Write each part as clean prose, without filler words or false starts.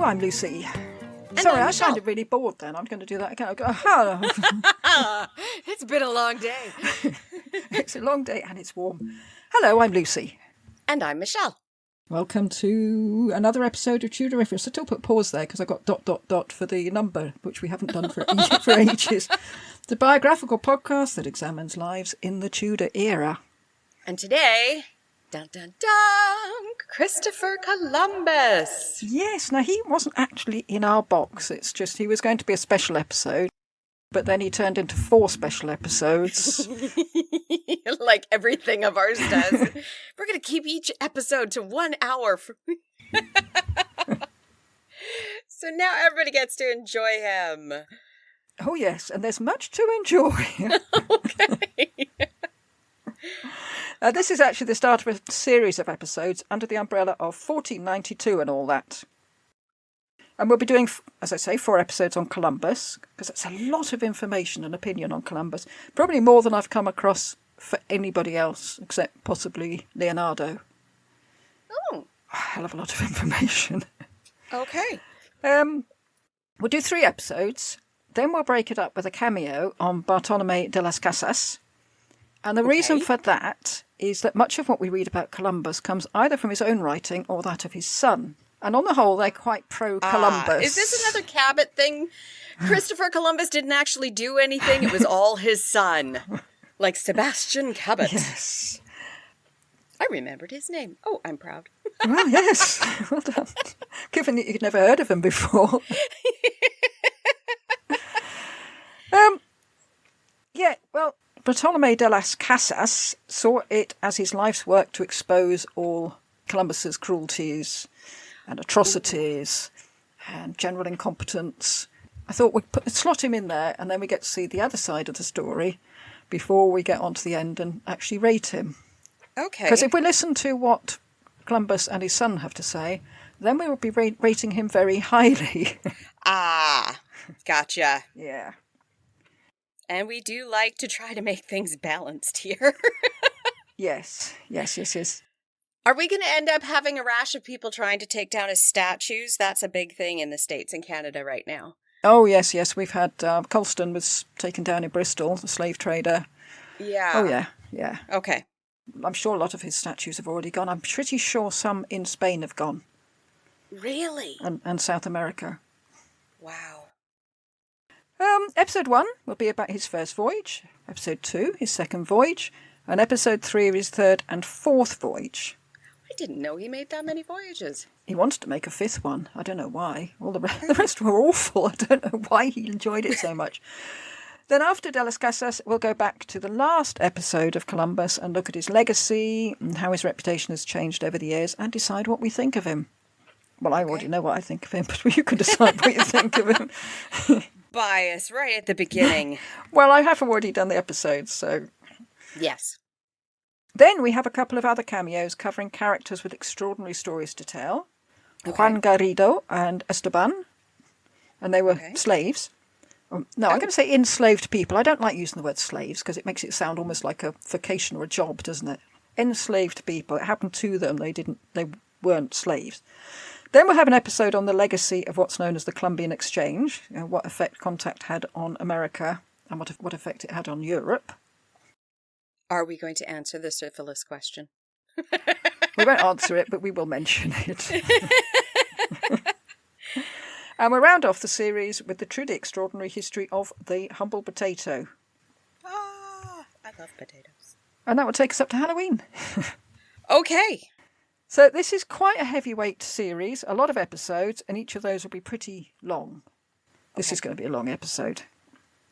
I'm Lucy. And Sorry, I'm I Michelle. sounded really bored then. I'm going to do that again. I'll go, hello. It's been a long day. It's a long day and it's warm. Hello, I'm Lucy. And I'm Michelle. Welcome to another episode of Tudoriferous. I still put pause there because I got ... for the number, which we haven't done for ages. The biographical podcast that examines lives in the Tudor era. And today, dun dun dun, Christopher Columbus. Yes, now he wasn't actually in our box. It's just he was going to be a special episode, but then he turned into 4 special episodes. Like everything of ours does. We're going to keep each episode to 1 hour. So now everybody gets to enjoy him. Oh, yes, and there's much to enjoy. Okay. This is actually the start of a series of episodes under the umbrella of 1492 and all that. And we'll be doing, as I say, 4 episodes on Columbus, because it's a lot of information and opinion on Columbus. Probably more than I've come across for anybody else, except possibly Leonardo. Oh. A hell of a lot of information. Okay. We'll do 3 episodes. Then we'll break it up with a cameo on Bartolomé de las Casas. And the reason for that is that much of what we read about Columbus comes either from his own writing or that of his son. And on the whole, they're quite pro-Columbus. Is this another Cabot thing? Christopher Columbus didn't actually do anything. It was all his son. Like Sebastian Cabot. Yes. I remembered his name. Oh, I'm proud. Well, yes. Well done. Given that you'd never heard of him before. Bartolomé de las Casas saw it as his life's work to expose all Columbus's cruelties and atrocities and general incompetence. I thought we'd slot him in there and then we get to see the other side of the story before we get on to the end and actually rate him. Okay. Because if we listen to what Columbus and his son have to say, then we will be rating him very highly. Gotcha. Yeah. And we do like to try to make things balanced here. Yes. Are we going to end up having a rash of people trying to take down his statues? That's a big thing in the States and Canada right now. Oh, yes. We've had Colston was taken down in Bristol, the slave trader. Yeah. Oh, yeah. Okay. I'm sure a lot of his statues have already gone. I'm pretty sure some in Spain have gone. Really? And South America. Wow. Episode 1 will be about his first voyage. Episode 2, his second voyage. And episode 3 of his third and fourth voyage. I didn't know he made that many voyages. He wanted to make a 5th one. I don't know why. All the rest were awful. I don't know why he enjoyed it so much. Then after De las Casas, we'll go back to the last episode of Columbus and look at his legacy and how his reputation has changed over the years and decide what we think of him. Well, I already know what I think of him, but you can decide what you think of him. Bias right at the beginning. Well, I have already done the episodes, so... Yes. Then we have a couple of other cameos covering characters with extraordinary stories to tell. Okay. Juan Garrido and Esteban. And they were slaves. I'm going to say enslaved people. I don't like using the word slaves because it makes it sound almost like a vocation or a job, doesn't it? Enslaved people. It happened to them. They weren't slaves. Then we'll have an episode on the legacy of what's known as the Columbian Exchange, what effect contact had on America and what effect it had on Europe. Are we going to answer the syphilis question? We won't answer it, but we will mention it. And we'll round off the series with the truly extraordinary history of the humble potato. I love potatoes. And that will take us up to Halloween. Okay. So this is quite a heavyweight series, a lot of episodes, and each of those will be pretty long. This is going to be a long episode.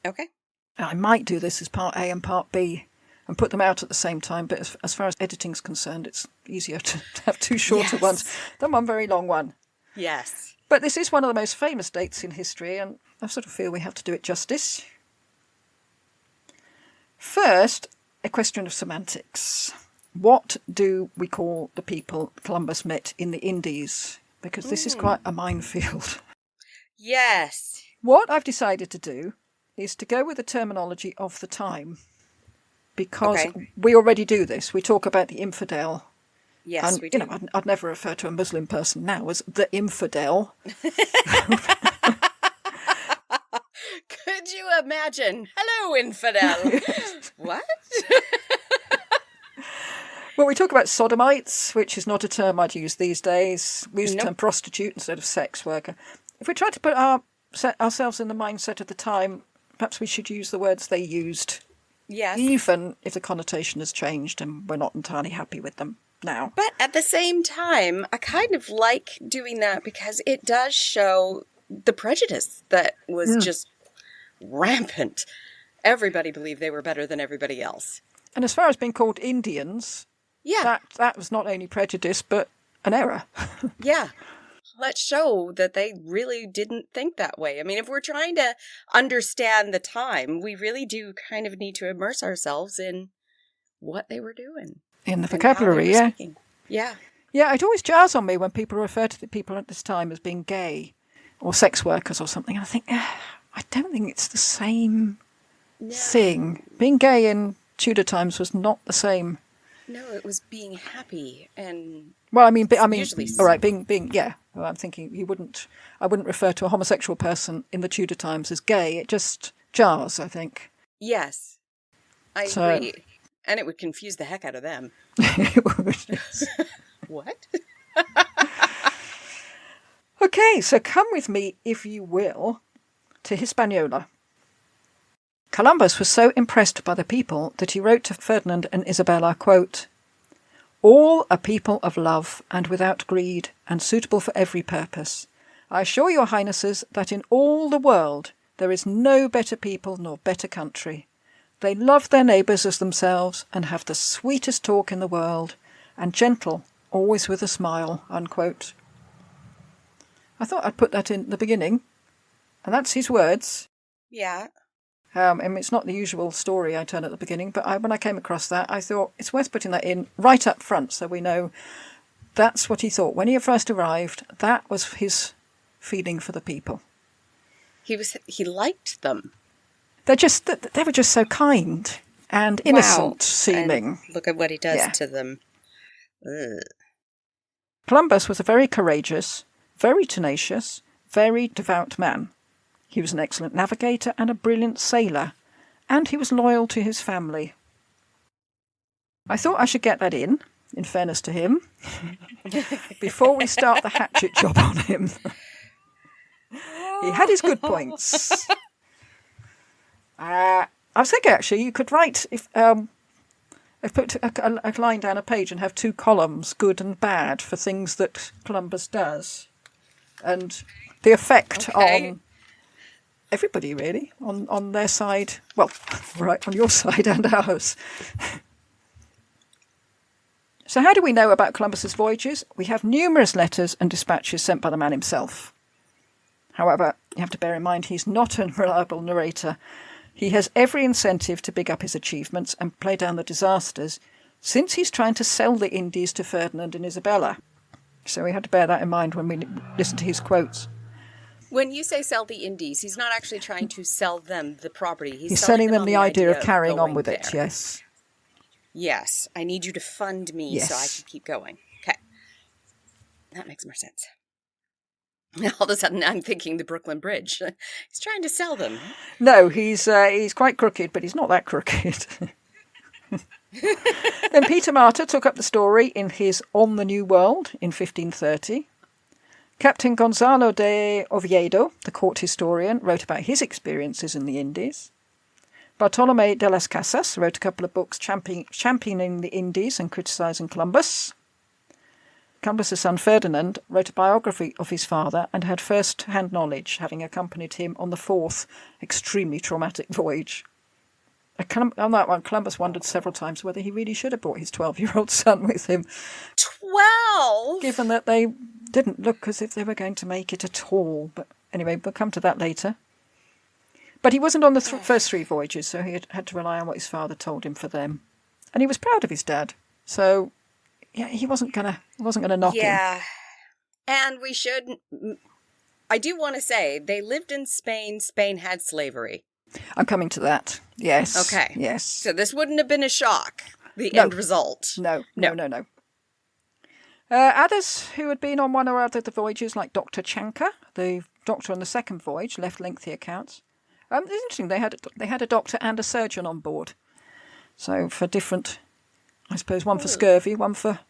Okay. I might do this as part A and part B and put them out at the same time, but as far as editing's concerned, it's easier to have 2 shorter ones than one very long one. Yes. But this is one of the most famous dates in history, and I sort of feel we have to do it justice. First, a question of semantics. What do we call the people Columbus met in the Indies? Because this is quite a minefield. Yes. What I've decided to do is to go with the terminology of the time. Because we already do this. We talk about the infidel Yes, and, we do. I'd never refer to a Muslim person now as the infidel. Could you imagine? Hello, infidel. What? Well, we talk about sodomites, which is not a term I'd use these days. We use the Nope. term prostitute instead of sex worker. If we try to put ourselves in the mindset of the time, perhaps we should use the words they used. Yes. Even if the connotation has changed and we're not entirely happy with them now. But at the same time, I kind of like doing that because it does show the prejudice that was just rampant. Everybody believed they were better than everybody else. And as far as being called Indians, that was not only prejudice, but an error. Yeah. Let's show that they really didn't think that way. I mean, if we're trying to understand the time, we really do kind of need to immerse ourselves in what they were doing. In the vocabulary, yeah. Speaking. Yeah. Yeah, it always jars on me when people refer to the people at this time as being gay or sex workers or something. I think, I don't think it's the same thing. Being gay in Tudor times was not the same. No, it was being happy and... Well, I mean, usually... all right, being, yeah. Well, I'm thinking I wouldn't refer to a homosexual person in the Tudor times as gay. It just jars, I think. Yes, I agree. And it would confuse the heck out of them. It would. What? Okay, so come with me, if you will, to Hispaniola. Columbus was so impressed by the people that he wrote to Ferdinand and Isabella, quote, "All a people of love and without greed and suitable for every purpose. I assure your highnesses that in all the world there is no better people nor better country. They love their neighbours as themselves and have the sweetest talk in the world, and gentle, always with a smile," unquote. I thought I'd put that in the beginning, and that's his words. Yeah. And it's not the usual story I turn at the beginning, but when I came across that, I thought it's worth putting that in right up front so we know that's what he thought. When he first arrived, that was his feeling for the people. He liked them. They were just so kind and innocent seeming. And look at what he does to them. Ugh. Columbus was a very courageous, very tenacious, very devout man. He was an excellent navigator and a brilliant sailor, and he was loyal to his family. I thought I should get that in fairness to him, before we start the hatchet job on him. He had his good points. I was thinking, actually, you could write, if put a line down a page and have two columns, good and bad, for things that Columbus does. And the effect on everybody, really, on their side. Well, right, on your side and ours. So how do we know about Columbus's voyages? We have numerous letters and dispatches sent by the man himself. However, you have to bear in mind he's not a reliable narrator. He has every incentive to big up his achievements and play down the disasters, since he's trying to sell the Indies to Ferdinand and Isabella. So we have to bear that in mind when we listen to his quotes. When you say sell the Indies, he's not actually trying to sell them the property. He's selling them the idea of carrying on with it, yes. Yes, I need you to fund me so I can keep going. Okay. That makes more sense. All of a sudden, I'm thinking the Brooklyn Bridge. He's trying to sell them. No, he's quite crooked, but he's not that crooked. Then Peter Martyr took up the story in his On the New World in 1530. Captain Gonzalo de Oviedo, the court historian, wrote about his experiences in the Indies. Bartolomé de las Casas wrote a couple of books championing the Indies and criticising Columbus. Columbus's son Ferdinand wrote a biography of his father and had first-hand knowledge, having accompanied him on the fourth extremely traumatic voyage. On that one, Columbus wondered several times whether he really should have brought his 12-year-old son with him. 12? Given that they didn't look as if they were going to make it at all. But anyway, we'll come to that later. But he wasn't on the first three voyages, so he had to rely on what his father told him for them. And he was proud of his dad. So, yeah, he wasn't gonna knock him. Yeah. And I do want to say, they lived in Spain. Spain had slavery. I'm coming to that. Yes. Okay. Yes. So this wouldn't have been a shock, the end result. No. Others who had been on one or other of the voyages, like Dr. Chanka, the doctor on the second voyage, left lengthy accounts. It's interesting, they had a doctor and a surgeon on board. So for different, I suppose, one for scurvy, one for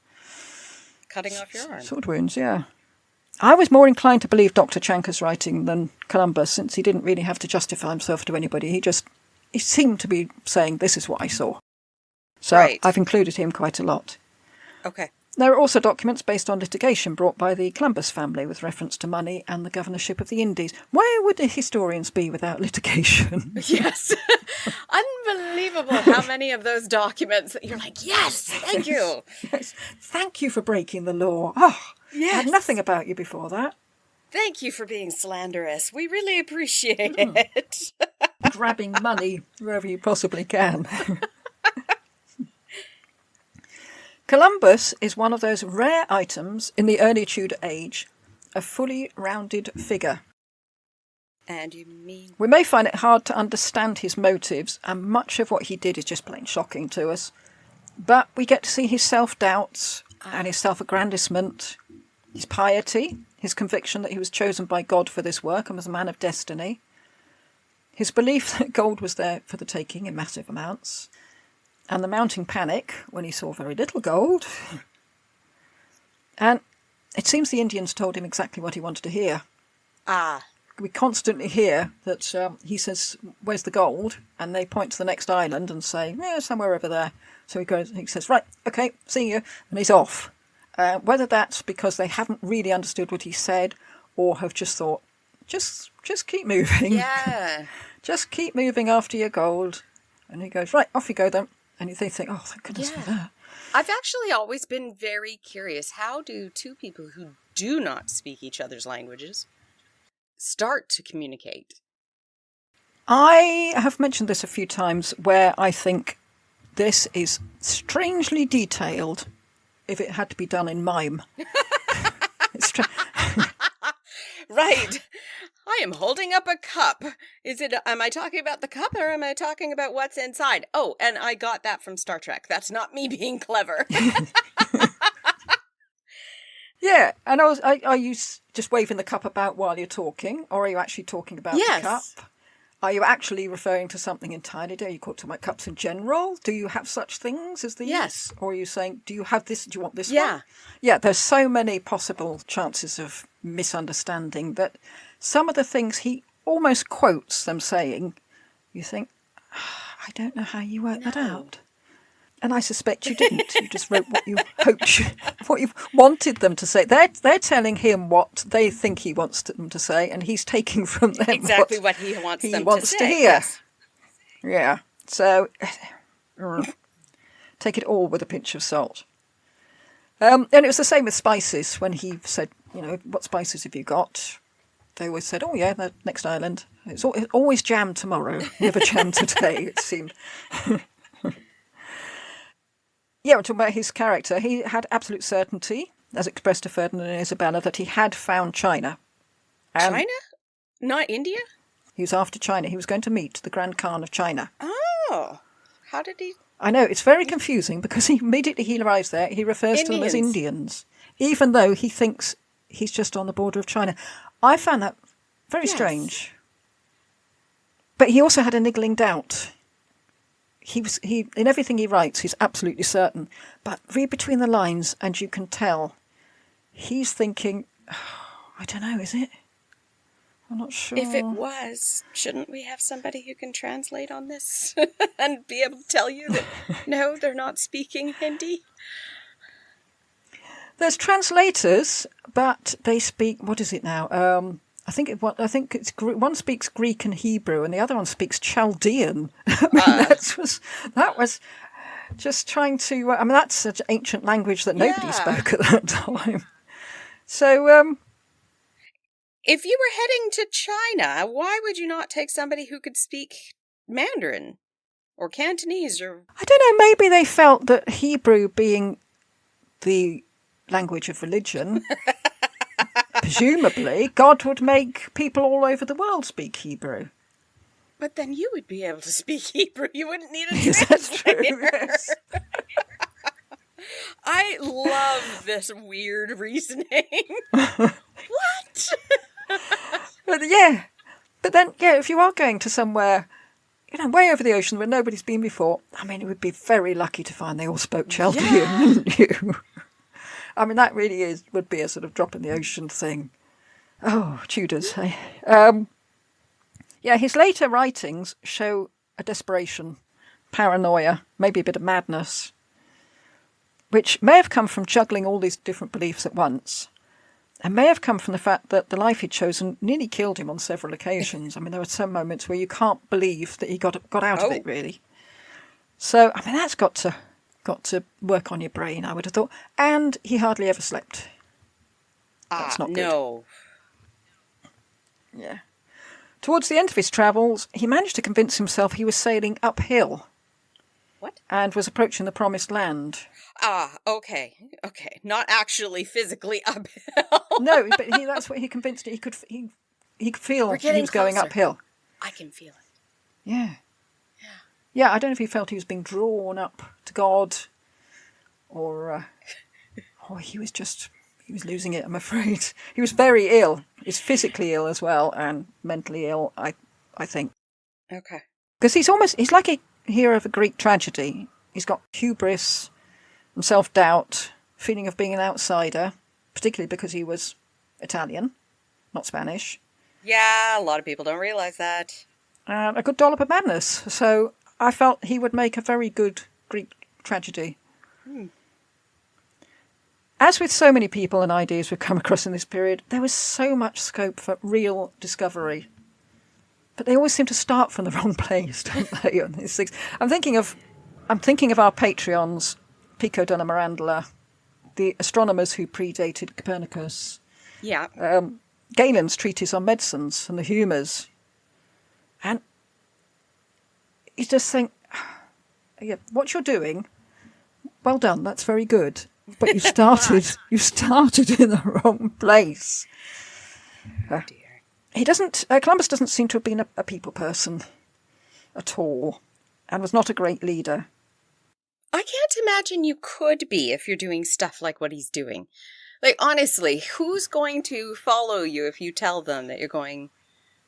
cutting off your arm. Sword wounds, yeah. I was more inclined to believe Dr. Chanka's writing than Columbus, since he didn't really have to justify himself to anybody. He seemed to be saying, this is what I saw. So right. I've included him quite a lot. Okay. There are also documents based on litigation brought by the Columbus family with reference to money and the governorship of the Indies. Where would the historians be without litigation? Yes. Unbelievable how many of those documents that you're like, yes, thank you. Yes. Thank you for breaking the law. Oh, yes. I had nothing about you before that. Thank you for being slanderous. We really appreciate it. Grabbing money wherever you possibly can. Columbus is one of those rare items in the early Tudor age, a fully rounded figure. And you mean? We may find it hard to understand his motives, and much of what he did is just plain shocking to us. But we get to see his self-doubts and his self-aggrandisement, his piety, his conviction that he was chosen by God for this work and was a man of destiny, his belief that gold was there for the taking in massive amounts, and the mounting panic when he saw very little gold. And it seems the Indians told him exactly what he wanted to hear. We constantly hear that he says, where's the gold? And they point to the next island and say, yeah, somewhere over there. So he says, right, okay, see you. And he's off. Whether that's because they haven't really understood what he said or have just thought, just keep moving. Yeah. Just keep moving after your gold. And he goes, right, off you go then. And they think, oh, thank goodness for that. I've actually always been very curious. How do two people who do not speak each other's languages start to communicate? I have mentioned this a few times where I think this is strangely detailed if it had to be done in mime. Right. I am holding up a cup. Am I talking about the cup or am I talking about what's inside? Oh, and I got that from Star Trek. That's not me being clever. Yeah, and are you just waving the cup about while you're talking, or are you actually talking about the cup? Are you actually referring to something entirely? Are you talking about cups in general? Do you have such things as these? Yes. Or are you saying, do you have this? Do you want this one? Yeah, there's so many possible chances of misunderstanding that some of the things he almost quotes them saying, you think, I don't know how you worked that out. And I suspect you didn't. You just wrote what you hoped, what you wanted them to say. They're telling him what they think he wants them to say, and he's taking from them exactly what he wants to hear. Yes. Yeah. So take it all with a pinch of salt. And it was the same with spices. When he said, what spices have you got? They always said, oh yeah, the next island. It's always jam tomorrow, never jam today, it seemed. Yeah, we're talking about his character. He had absolute certainty, as expressed to Ferdinand and Isabella, that he had found China. China? Not India? He was after China. He was going to meet the Grand Khan of China. Oh, how did he? I know, it's very confusing because immediately he arrives there, he refers to them as Indians, even though he thinks he's just on the border of China. I found that very strange. But he also had a niggling doubt. He in everything he writes, he's absolutely certain. But read between the lines and you can tell he's thinking, I don't know, is it? I'm not sure. If it was, shouldn't we have somebody who can translate on this and be able to tell you that, no, they're not speaking Hindi? There's translators, but they speak, what is it now? I think it's one speaks Greek and Hebrew, and the other one speaks Chaldean. I mean, that was just trying to. I mean, that's such an ancient language that nobody spoke at that time. So, if you were heading to China, why would you not take somebody who could speak Mandarin or Cantonese? Or I don't know. Maybe they felt that Hebrew, being the language of religion. Presumably, God would make people all over the world speak Hebrew. But then you would be able to speak Hebrew. You wouldn't need a translator. Is that true? Yes. I love this weird reasoning. What? But then, if you are going to somewhere, way over the ocean where nobody's been before, I mean, it would be very lucky to find they all spoke Chaldean, wouldn't you? I mean, that really would be a sort of drop in the ocean thing. Oh, Tudors, hey. His later writings show a desperation, paranoia, maybe a bit of madness, which may have come from juggling all these different beliefs at once, and may have come from the fact that the life he'd chosen nearly killed him on several occasions. I mean, there were some moments where you can't believe that he got out of it, really. So, I mean, that's got to work on your brain, I would have thought. And he hardly ever slept. That's not good. No. Yeah. Towards the end of his travels, he managed to convince himself he was sailing uphill. What? And was approaching the promised land. Okay. Not actually physically uphill. No, but that's what he convinced it. He could feel he was going uphill. I can feel it. Yeah. Yeah, I don't know if he felt he was being drawn up to God, or he was losing it, I'm afraid. He was very ill. He's physically ill as well, and mentally ill, I think. Okay. Because he's like a hero of a Greek tragedy. He's got hubris and self-doubt, feeling of being an outsider, particularly because he was Italian, not Spanish. Yeah, a lot of people don't realise that. And a good dollop of madness. So I felt he would make a very good Greek tragedy. As with so many people and ideas we've come across in this period, there was so much scope for real discovery. But they always seem to start from the wrong place, don't they? On these things. I'm thinking of our Patreons, Pico della Mirandola, the astronomers who predated Copernicus. Yeah. Galen's treatise on medicines and the humours. And you just think, what you're doing, well done, that's very good. But you started in the wrong place. Dear. Columbus doesn't seem to have been a people person at all, and was not a great leader. I can't imagine you could be if you're doing stuff like what he's doing. Like, honestly, who's going to follow you if you tell them that you're going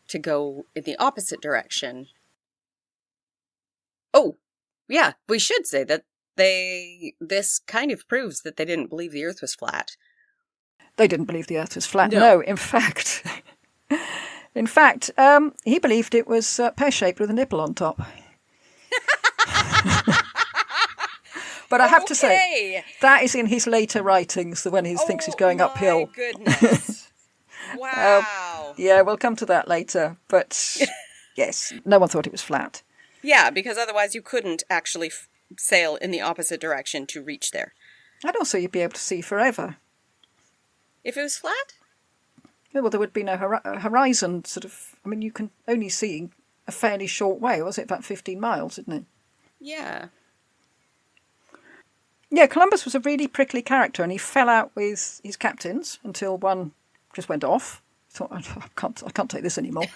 to go in the opposite direction? Oh, yeah, we should say that this kind of proves that they didn't believe the Earth was flat. They didn't believe the Earth was flat. No, in fact, he believed it was pear-shaped with a nipple on top. But I have to say, that is in his later writings, when he thinks he's going uphill. Oh, my goodness. Wow. Yeah, we'll come to that later. But, yes, no one thought it was flat. Yeah, because otherwise you couldn't actually sail in the opposite direction to reach there. And also you'd be able to see forever. If it was flat? Yeah, well, there would be no horizon, you can only see a fairly short way. Was it about 15 miles, isn't it? Yeah. Yeah, Columbus was a really prickly character, and he fell out with his captains until one just went off. Thought, I can't take this anymore.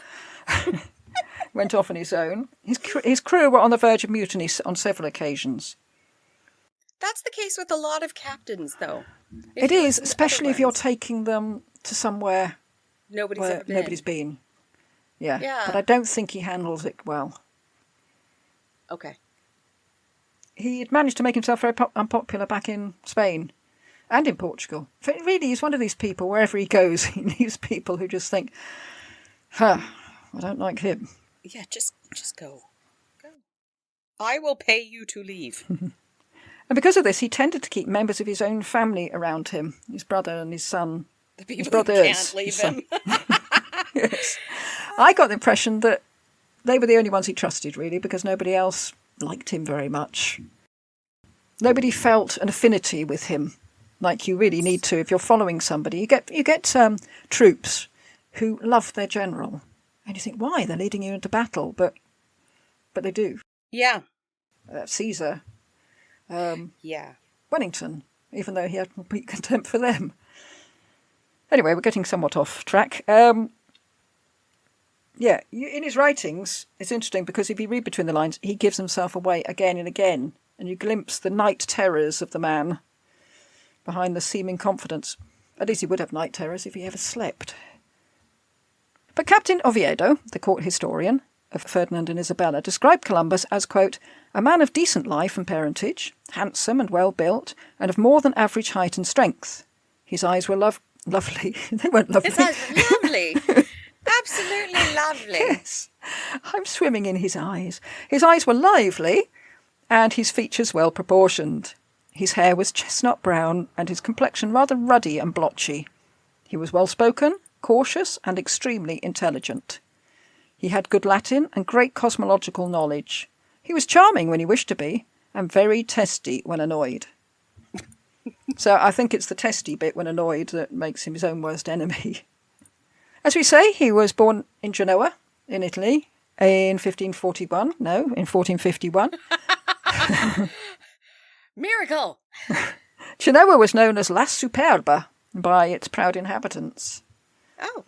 Went off on his own. His crew were on the verge of mutiny on several occasions. That's the case with a lot of captains, though. It is, especially if you're taking them to somewhere nobody's been. Yeah, but I don't think he handles it well. Okay. He had managed to make himself very unpopular back in Spain and in Portugal. Really, he's one of these people, wherever he goes, he needs people who just think, I don't like him. Yeah, just go. Go. I will pay you to leave. And because of this, he tended to keep members of his own family around him, his brother and his son. The people who can't leave him. Yes. I got the impression that they were the only ones he trusted, really, because nobody else liked him very much. Nobody felt an affinity with him, like you really need to if you're following somebody. You get troops who love their general, and you think, why? They're leading you into battle, but they do. Yeah. Caesar. Yeah. Wellington, even though he had complete contempt for them. Anyway, we're getting somewhat off track. In his writings, it's interesting because if you read between the lines, he gives himself away again and again, and you glimpse the night terrors of the man behind the seeming confidence. At least he would have night terrors if he ever slept. But Captain Oviedo, the court historian of Ferdinand and Isabella, described Columbus as, quote, a man of decent life and parentage, handsome and well-built, and of more than average height and strength. His eyes were lovely. They weren't lovely. His eyes were lovely. Absolutely lovely. Yes. I'm swimming in his eyes. His eyes were lively, and his features well proportioned. His hair was chestnut brown, and his complexion rather ruddy and blotchy. He was well-spoken, cautious, and extremely intelligent. He had good Latin and great cosmological knowledge. He was charming when he wished to be, and very testy when annoyed. So I think it's the testy bit when annoyed that makes him his own worst enemy. As we say, he was born in Genoa, in Italy, in 1451. Miracle! Genoa was known as La Superba by its proud inhabitants. Oh.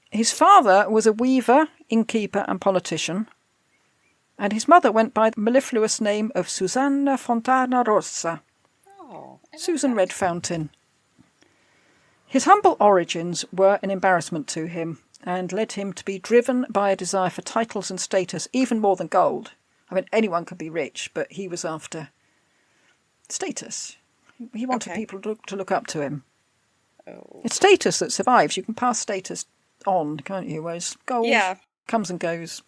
His father was a weaver, innkeeper and politician, and his mother went by the mellifluous name of Susanna Fontana Rossa. Oh, Susan Red Fountain. His humble origins were an embarrassment to him and led him to be driven by a desire for titles and status even more than gold. I mean, anyone could be rich, but he was after status. He wanted people to look up to him. Oh. It's status that survives. You can pass status on, can't you? Whereas gold comes and goes.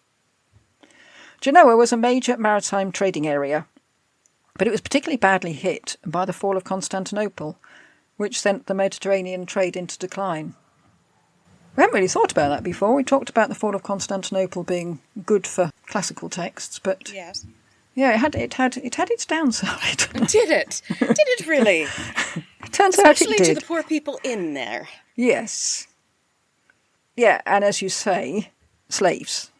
Genoa was a major maritime trading area, but it was particularly badly hit by the fall of Constantinople, which sent the Mediterranean trade into decline. We haven't really thought about that before. We talked about the fall of Constantinople being good for classical texts, but yes, yeah, it had its downside. Did it? Did it really? It turns out it Especially did. to the poor people in there. Yes. Yeah, and as you say, slaves.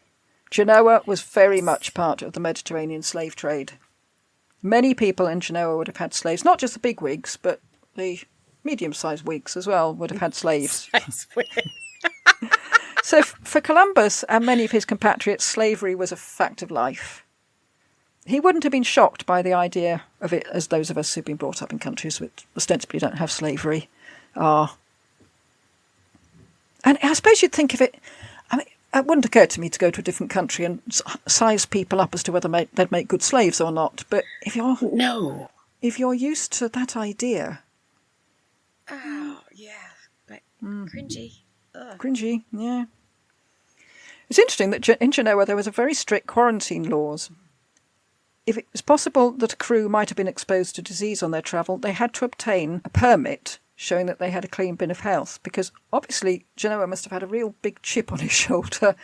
Genoa was very much part of the Mediterranean slave trade. Many people in Genoa would have had slaves, not just the big wigs, but the medium-sized wigs as well would have had slaves. So for Columbus and many of his compatriots, slavery was a fact of life. He wouldn't have been shocked by the idea of it as those of us who've been brought up in countries which ostensibly don't have slavery are. And I suppose you'd think of it, I mean, it wouldn't occur to me to go to a different country and size people up as to whether they'd make good slaves or not. But if you're used to that idea. Oh, yeah. But cringy. Ugh. Cringy, yeah. It's interesting that in Genoa there was a very strict quarantine laws. If it was possible that a crew might have been exposed to disease on their travel, they had to obtain a permit showing that they had a clean bin of health, because obviously Genoa must have had a real big chip on his shoulder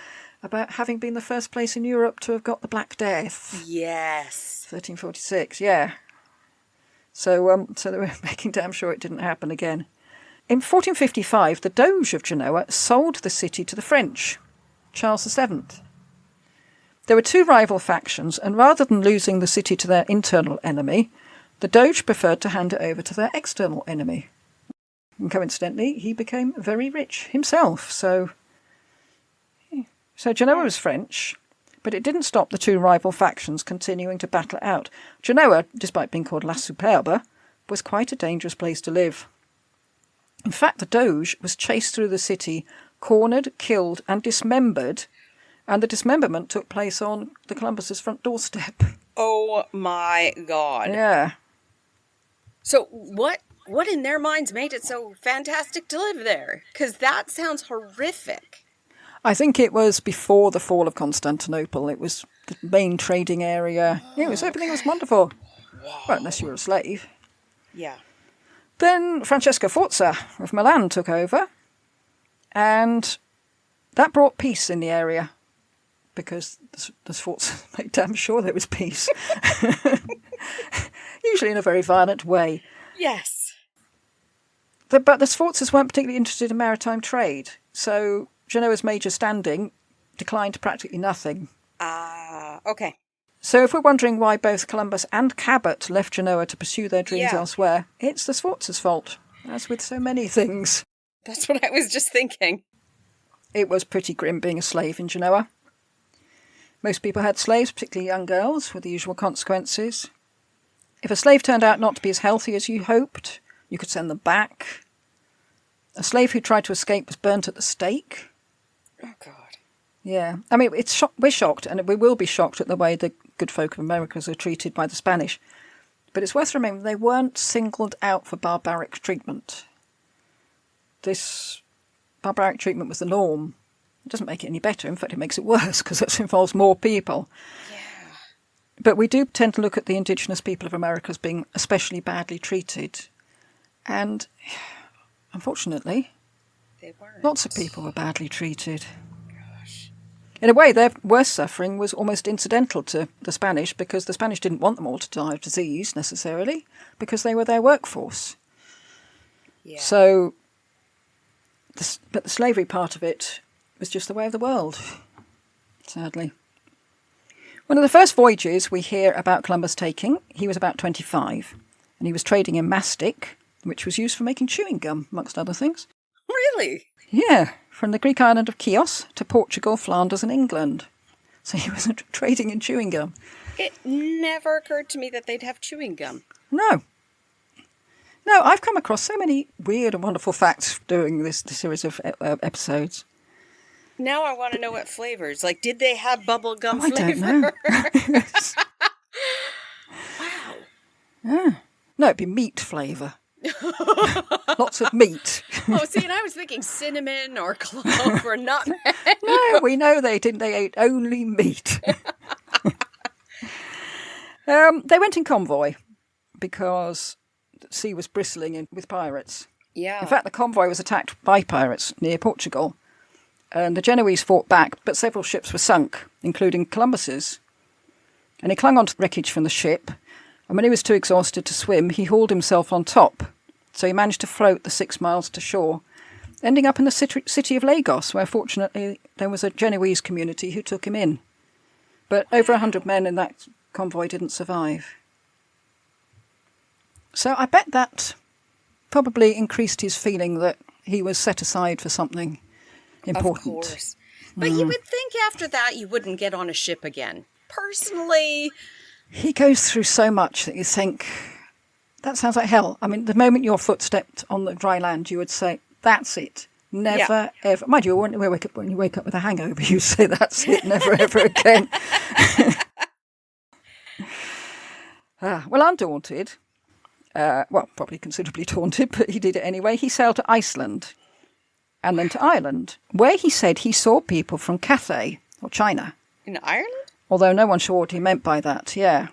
about having been the first place in Europe to have got the Black Death. Yes. 1346, yeah. So they were making damn sure it didn't happen again. In 1455, the Doge of Genoa sold the city to the French, Charles VII. There were two rival factions, and rather than losing the city to their internal enemy, the Doge preferred to hand it over to their external enemy. And coincidentally, he became very rich himself. So Genoa was French, but it didn't stop the two rival factions continuing to battle it out. Genoa, despite being called La Superba, was quite a dangerous place to live. In fact, the Doge was chased through the city, cornered, killed and dismembered, and the dismemberment took place on the Columbus's front doorstep. Oh my God. Yeah. So what in their minds made it so fantastic to live there? Because that sounds horrific. I think it was before the fall of Constantinople. It was the main trading area. Everything was wonderful. Wow. Well, unless you were a slave. Yeah. Then Francesco Forza of Milan took over, and that brought peace in the area, because the Sforzas made damn sure there was peace. Usually in a very violent way. Yes. But the Sforzas weren't particularly interested in maritime trade, so Genoa's major standing declined to practically nothing. Okay. So if we're wondering why both Columbus and Cabot left Genoa to pursue their dreams elsewhere, it's the Sforzas' fault, as with so many things. That's what I was just thinking. It was pretty grim being a slave in Genoa. Most people had slaves, particularly young girls, with the usual consequences. If a slave turned out not to be as healthy as you hoped, You could send them back. A slave who tried to escape was burnt at the stake. Oh, God. Yeah. I mean, we're shocked, and we will be shocked at the way the good folk of Americas are treated by the Spanish. But it's worth remembering they weren't singled out for barbaric treatment. This barbaric treatment was the norm. It doesn't make it any better. In fact, it makes it worse because it involves more people. Yeah. But we do tend to look at the indigenous people of America as being especially badly treated. And unfortunately, They weren't. lots of people were badly treated. Gosh. In a way, their worst suffering was almost incidental to the Spanish because the Spanish didn't want them all to die of disease necessarily because they were their workforce. Yeah. So, but the slavery part of it was just the way of the world, sadly. One of the first voyages we hear about Columbus taking, he was about 25, and he was trading in mastic, which was used for making chewing gum, amongst other things. Really? Yeah, from the Greek island of Chios to Portugal, Flanders and England. So he was trading in chewing gum. It never occurred to me that they'd have chewing gum. No, I've come across so many weird and wonderful facts doing this series of episodes. Now I want to know what flavors. Like, did they have bubble gum I flavor? don't know. Wow. Yeah. No, it'd be meat flavour. Lots of meat. Oh, see, and I was thinking cinnamon or clove or nutmeg. No, we know they didn't. They ate only meat. They went in convoy because the sea was bristling with pirates. Yeah. In fact, the convoy was attacked by pirates near Portugal. And the Genoese fought back, but several ships were sunk, including Columbus's. And he clung onto the wreckage from the ship, and when he was too exhausted to swim, he hauled himself on top. So he managed to float the 6 miles to shore, ending up in the city of Lagos, where fortunately there was a Genoese community who took him in. But over 100 men in that convoy didn't survive. So I bet that probably increased his feeling that he was set aside for something important. Of course. But you would think after that you wouldn't get on a ship again. Personally. He goes through so much that you think, that sounds like hell. I mean, the moment your foot stepped on the dry land, you would say, that's it. Never, ever. Mind you, when you wake up with a hangover, you say, that's it, never, ever again. Well, undaunted, probably considerably daunted, but he did it anyway. He sailed to Iceland and then to Ireland, where he said he saw people from Cathay, or China. In Ireland? Although no one's sure what he meant by that, yeah.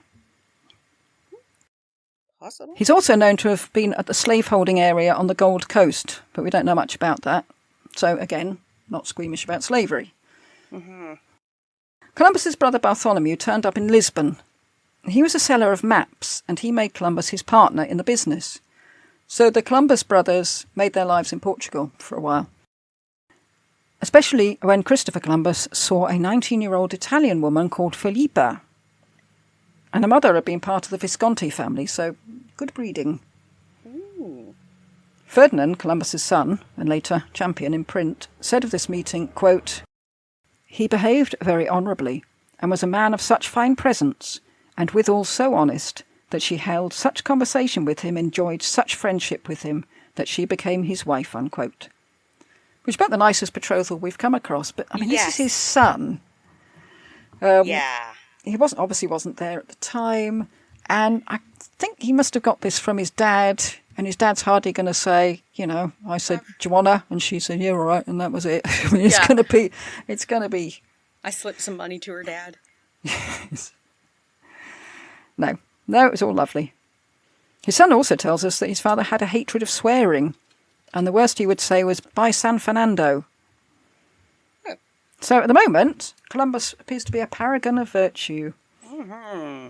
Possible. He's also known to have been at the slaveholding area on the Gold Coast, but we don't know much about that. So, again, not squeamish about slavery. Mm-hmm. Columbus's brother Bartholomew turned up in Lisbon. He was a seller of maps, and he made Columbus his partner in the business. So the Columbus brothers made their lives in Portugal for a while. Especially when Christopher Columbus saw a 19-year-old Italian woman called Felipa. And her mother had been part of the Visconti family, so good breeding. Ooh. Ferdinand, Columbus's son, and later champion in print, said of this meeting, quote, "He behaved very honourably, and was a man of such fine presence, and withal so honest, that she held such conversation with him, enjoyed such friendship with him, that she became his wife," unquote. Which is about the nicest betrothal we've come across. But, I mean, Yes. This is his son. Yeah. He obviously wasn't there at the time. And I think he must have got this from his dad. And his dad's hardly going to say, I said, "Do you wanna?" And she said, "Yeah, all right." And that was it. I mean, it's going to be. I slipped some money to her dad. No, it was all lovely. His son also tells us that his father had a hatred of swearing. And the worst he would say was, "By San Fernando." Oh. So at the moment, Columbus appears to be a paragon of virtue. Mm-hmm.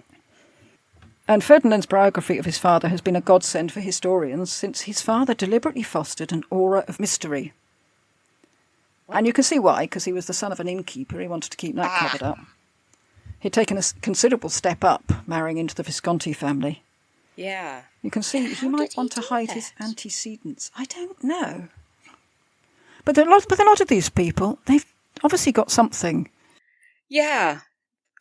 And Ferdinand's biography of his father has been a godsend for historians since his father deliberately fostered an aura of mystery. What? And you can see why, because he was the son of an innkeeper. He wanted to keep that covered up. He'd taken a considerable step up, marrying into the Visconti family. Yeah. You can see he might want to hide his antecedents. I don't know. But a lot of these people, they've obviously got something. Yeah.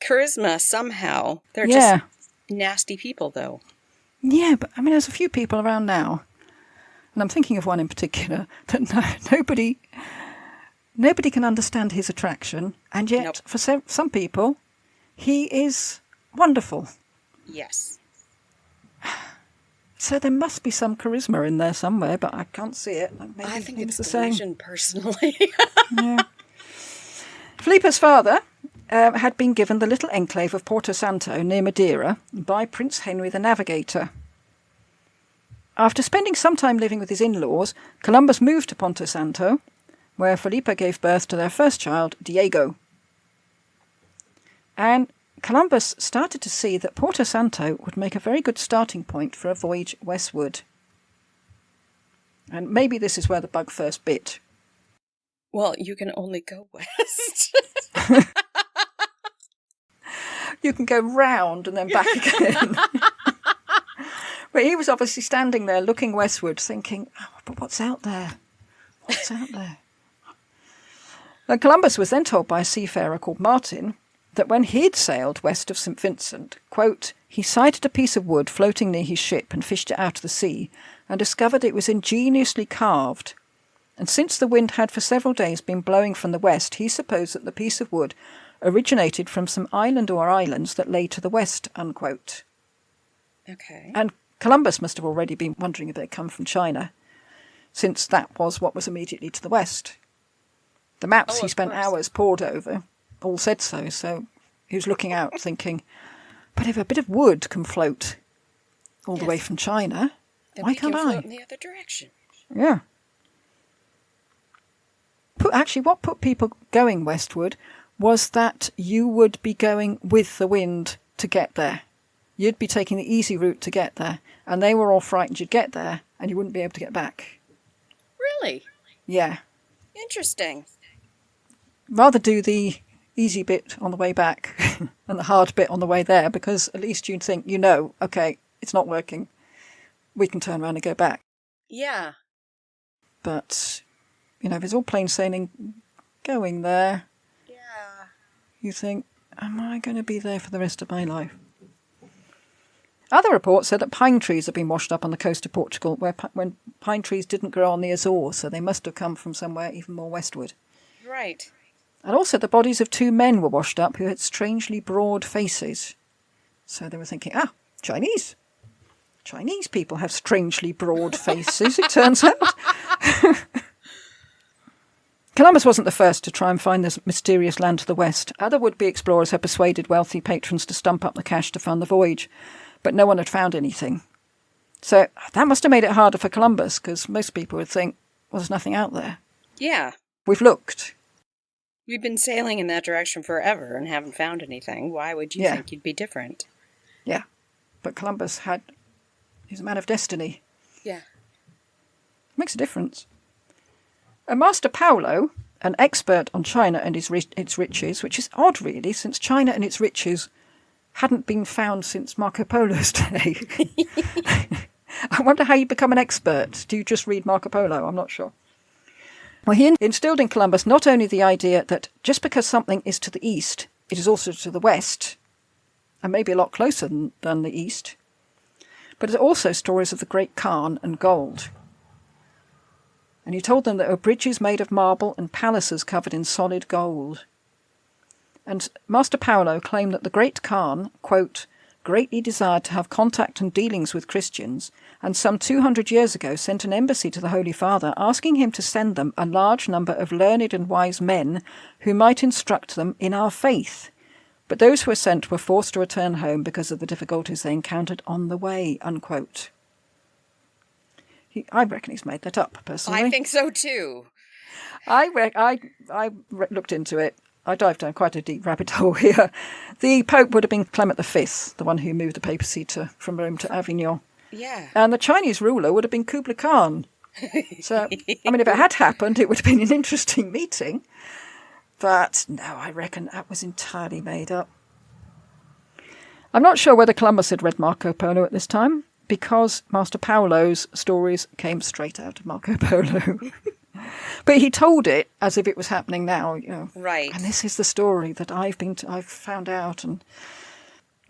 Charisma somehow. They're just nasty people, though. Yeah, but I mean, there's a few people around now And I'm thinking of one in particular that nobody can understand his attraction, and yet for some people, he is wonderful. Yes. So there must be some charisma in there somewhere, but I can't see it. Maybe I think it's the delusion, same. personally. Yeah. Felipe's father had been given the little enclave of Porto Santo near Madeira by Prince Henry the Navigator. After spending some time living with his in-laws, Columbus moved to Porto Santo, where Felipe gave birth to their first child, Diego. And Columbus started to see that Porto Santo would make a very good starting point for a voyage westward. And maybe this is where the bug first bit. Well, you can only go west. You can go round and then back again. But he was obviously standing there looking westward, thinking, oh, but what's out there? What's out there? And Columbus was then told by a seafarer called Martin that when he'd sailed west of St. Vincent, quote, he sighted a piece of wood floating near his ship and fished it out of the sea and discovered it was ingeniously carved. And since the wind had for several days been blowing from the west, he supposed that the piece of wood originated from some island or islands that lay to the west, unquote. Okay. And Columbus must have already been wondering if they'd come from China, since that was what was immediately to the west. The maps he spent hours pored over all said so he was looking out thinking, but if a bit of wood can float all the way from China, then why can't I? float in the other direction. Yeah. Actually, what put people going westward was that you would be going with the wind to get there. You'd be taking the easy route to get there, and they were all frightened you'd get there and you wouldn't be able to get back. Really? Yeah. Interesting. Rather do the easy bit on the way back and the hard bit on the way there, because at least you'd think, okay, it's not working. We can turn around and go back. Yeah. But, if it's all plain sailing going there, you think, am I going to be there for the rest of my life? Other reports said that pine trees had been washed up on the coast of Portugal, when pine trees didn't grow on the Azores, so they must have come from somewhere even more westward. Right. And also the bodies of 2 men were washed up who had strangely broad faces. So they were thinking, Chinese. Chinese people have strangely broad faces, it turns out. Columbus wasn't the first to try and find this mysterious land to the west. Other would-be explorers had persuaded wealthy patrons to stump up the cash to fund the voyage, but no one had found anything. So that must have made it harder for Columbus, because most people would think, well, there's nothing out there. Yeah. We've looked. We've been sailing in that direction forever and haven't found anything. Why would you think you'd be different? Yeah. But Columbus he's a man of destiny. Yeah. Makes a difference. And Master Paulo, an expert on China and its riches, which is odd really, since China and its riches hadn't been found since Marco Polo's day. I wonder how you become an expert. Do you just read Marco Polo? I'm not sure. Well, he instilled in Columbus not only the idea that just because something is to the east, it is also to the west, and maybe a lot closer than the east, but it's also stories of the Great Khan and gold. And he told them there were bridges made of marble and palaces covered in solid gold. And Master Paulo claimed that the Great Khan, quote, greatly desired to have contact and dealings with Christians, and some 200 years ago sent an embassy to the Holy Father asking him to send them a large number of learned and wise men who might instruct them in our faith. But those who were sent were forced to return home because of the difficulties they encountered on the way, unquote. I reckon he's made that up, personally. I think so too. I looked into it. I dived down quite a deep rabbit hole here. The Pope would have been Clement V, the one who moved the papacy from Rome to Avignon. Yeah. And the Chinese ruler would have been Kublai Khan. So, if it had happened, it would have been an interesting meeting. But no, I reckon that was entirely made up. I'm not sure whether Columbus had read Marco Polo at this time, because Master Paulo's stories came straight out of Marco Polo. But he told it as if it was happening now, Right. And this is the story that I've found out, and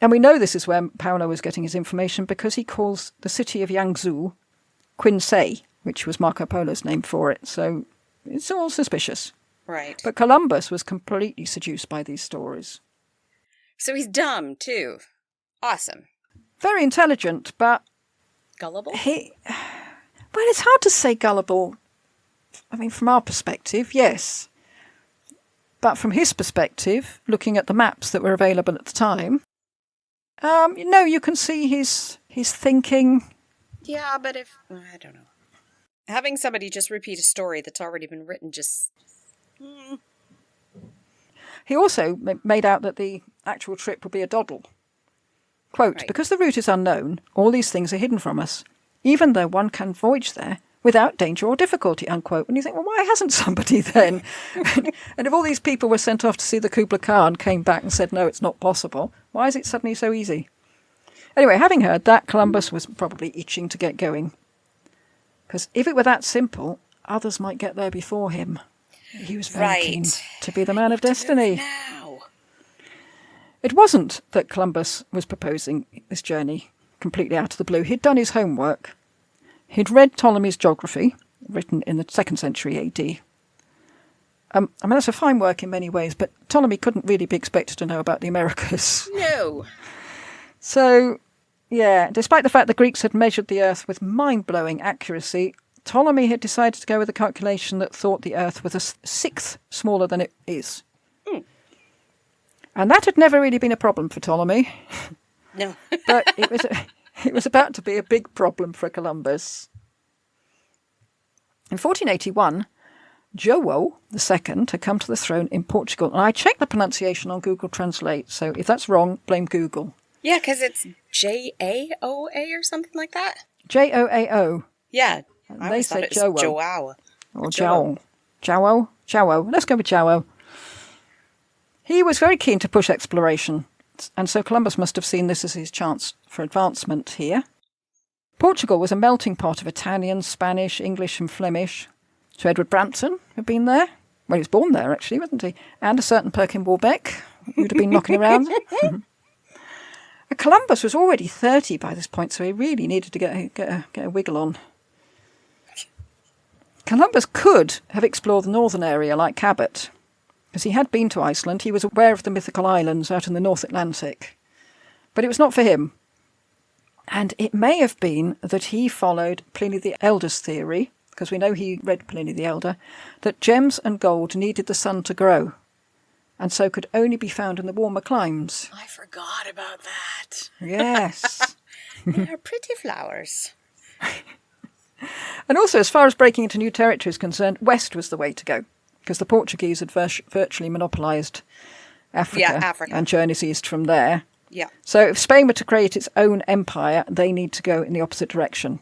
we know this is where Paulo was getting his information because he calls the city of Yangzhou Quinsay, which was Marco Polo's name for it. So it's all suspicious. Right. But Columbus was completely seduced by these stories. So he's dumb, too. Awesome. Very intelligent, but... Gullible? Well, it's hard to say gullible. I mean, from our perspective, yes. But from his perspective, looking at the maps that were available at the time, you can see his thinking. Yeah, but I don't know. Having somebody just repeat a story that's already been written just... He also made out that the actual trip would be a doddle. Quote, Right. Because the route is unknown, all these things are hidden from us, even though one can voyage there without danger or difficulty, unquote. And you think, well, why hasn't somebody then? And if all these people were sent off to see the Kubla Khan, came back and said, no, it's not possible, why is it suddenly so easy? Anyway, having heard that, Columbus was probably itching to get going. Because if it were that simple, others might get there before him. He was very keen to be the man of destiny. Now. It wasn't that Columbus was proposing this journey completely out of the blue. He'd done his homework. He'd read Ptolemy's geography, written in the 2nd century AD. I mean, that's a fine work in many ways, but Ptolemy couldn't really be expected to know about the Americas. No. So, yeah, despite the fact the Greeks had measured the Earth with mind-blowing accuracy, Ptolemy had decided to go with a calculation that thought the Earth was a sixth smaller than it is. And that had never really been a problem for Ptolemy. No. But it was about to be a big problem for Columbus. In 1481, João II had come to the throne in Portugal. And I checked the pronunciation on Google Translate, so if that's wrong, blame Google. Yeah, because it's Jaoa or something like that. Joao. Yeah. And I they always thought said it was Joao. Joao. Or João. João. Let's go with João. He was very keen to push exploration, and so Columbus must have seen this as his chance for advancement here. Portugal was a melting pot of Italian, Spanish, English and Flemish. So Edward Brampton had been there. Well, he was born there, actually, wasn't he? And a certain Perkin Warbeck, who'd have been knocking around. Columbus was already 30 by this point, so he really needed to get a wiggle on. Columbus could have explored the northern area like Cabot, because he had been to Iceland. He was aware of the mythical islands out in the North Atlantic. But it was not for him. And it may have been that he followed Pliny the Elder's theory, because we know he read Pliny the Elder, that gems and gold needed the sun to grow, and so could only be found in the warmer climes. I forgot about that. Yes. They are pretty flowers. And also, as far as breaking into new territory is concerned, west was the way to go, because the Portuguese had virtually monopolised Africa, and journeys east from there. Yeah. So if Spain were to create its own empire, they need to go in the opposite direction.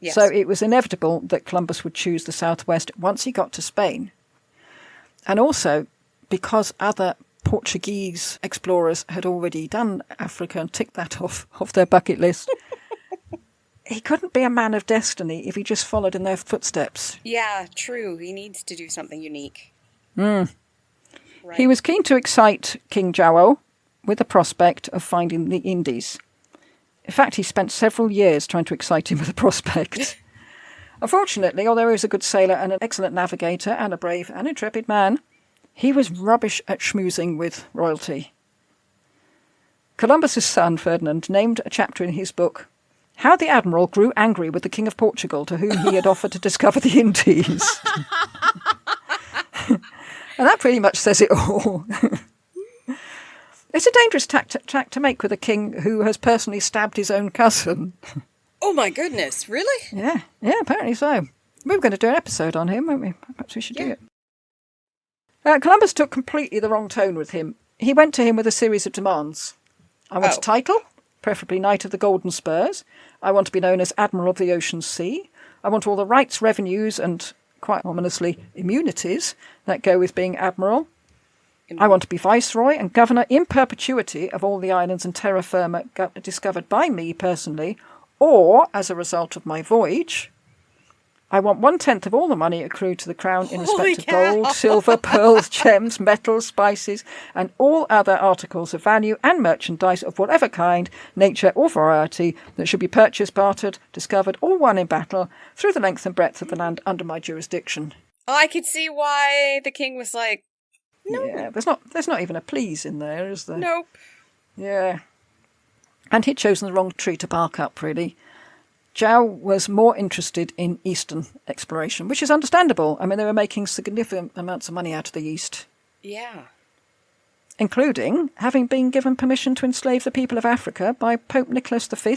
Yes. So it was inevitable that Columbus would choose the southwest once he got to Spain. And also, because other Portuguese explorers had already done Africa and ticked that off their bucket list, he couldn't be a man of destiny if he just followed in their footsteps. Yeah, true. He needs to do something unique. Right. He was keen to excite King João with the prospect of finding the Indies. In fact, he spent several years trying to excite him with the prospect. Unfortunately, although he was a good sailor and an excellent navigator and a brave and intrepid man, he was rubbish at schmoozing with royalty. Columbus's son, Ferdinand, named a chapter in his book, How the Admiral Grew Angry with the King of Portugal, to whom he had offered to discover the Indies. And that pretty much says it all. It's a dangerous tack to make with a king who has personally stabbed his own cousin. Oh my goodness, really? Yeah, apparently so. We were going to do an episode on him, weren't we? Perhaps we should do it. Columbus took completely the wrong tone with him. He went to him with a series of demands. I want a title, preferably Knight of the Golden Spurs. I want to be known as Admiral of the Ocean Sea. I want all the rights, revenues, and, quite ominously, immunities that go with being Admiral. I want to be Viceroy and Governor in perpetuity of all the islands and terra firma discovered by me personally, or as a result of my voyage. I want 1/10 of all the money accrued to the crown in Holy respect of cow. gold, silver, pearls, gems, metals, spices, and all other articles of value and merchandise of whatever kind, nature, or variety that should be purchased, bartered, discovered, or won in battle through the length and breadth of the land under my jurisdiction. I could see why the king was like, no. Yeah, there's not even a please in there, is there? Nope. Yeah. And he'd chosen the wrong tree to bark up, really. Zhao was more interested in Eastern exploration, which is understandable. I mean, they were making significant amounts of money out of the East. Yeah. Including having been given permission to enslave the people of Africa by Pope Nicholas V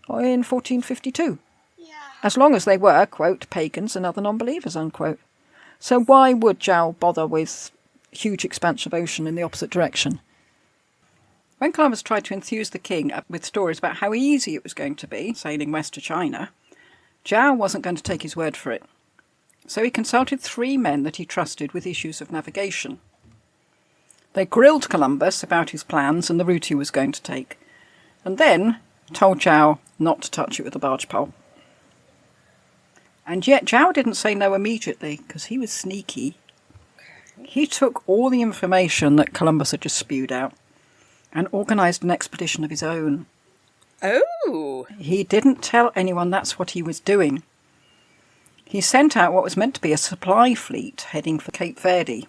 in 1452. Yeah. As long as they were, quote, pagans and other non-believers, unquote. So why would Zhao bother with huge expanse of ocean in the opposite direction? When Columbus tried to enthuse the king with stories about how easy it was going to be sailing west to China, Zhao wasn't going to take his word for it. So he consulted 3 men that he trusted with issues of navigation. They grilled Columbus about his plans and the route he was going to take, and then told Zhao not to touch it with a barge pole. And yet Zhao didn't say no immediately, because he was sneaky. He took all the information that Columbus had just spewed out and organised an expedition of his own. Oh! He didn't tell anyone that's what he was doing. He sent out what was meant to be a supply fleet heading for Cape Verde.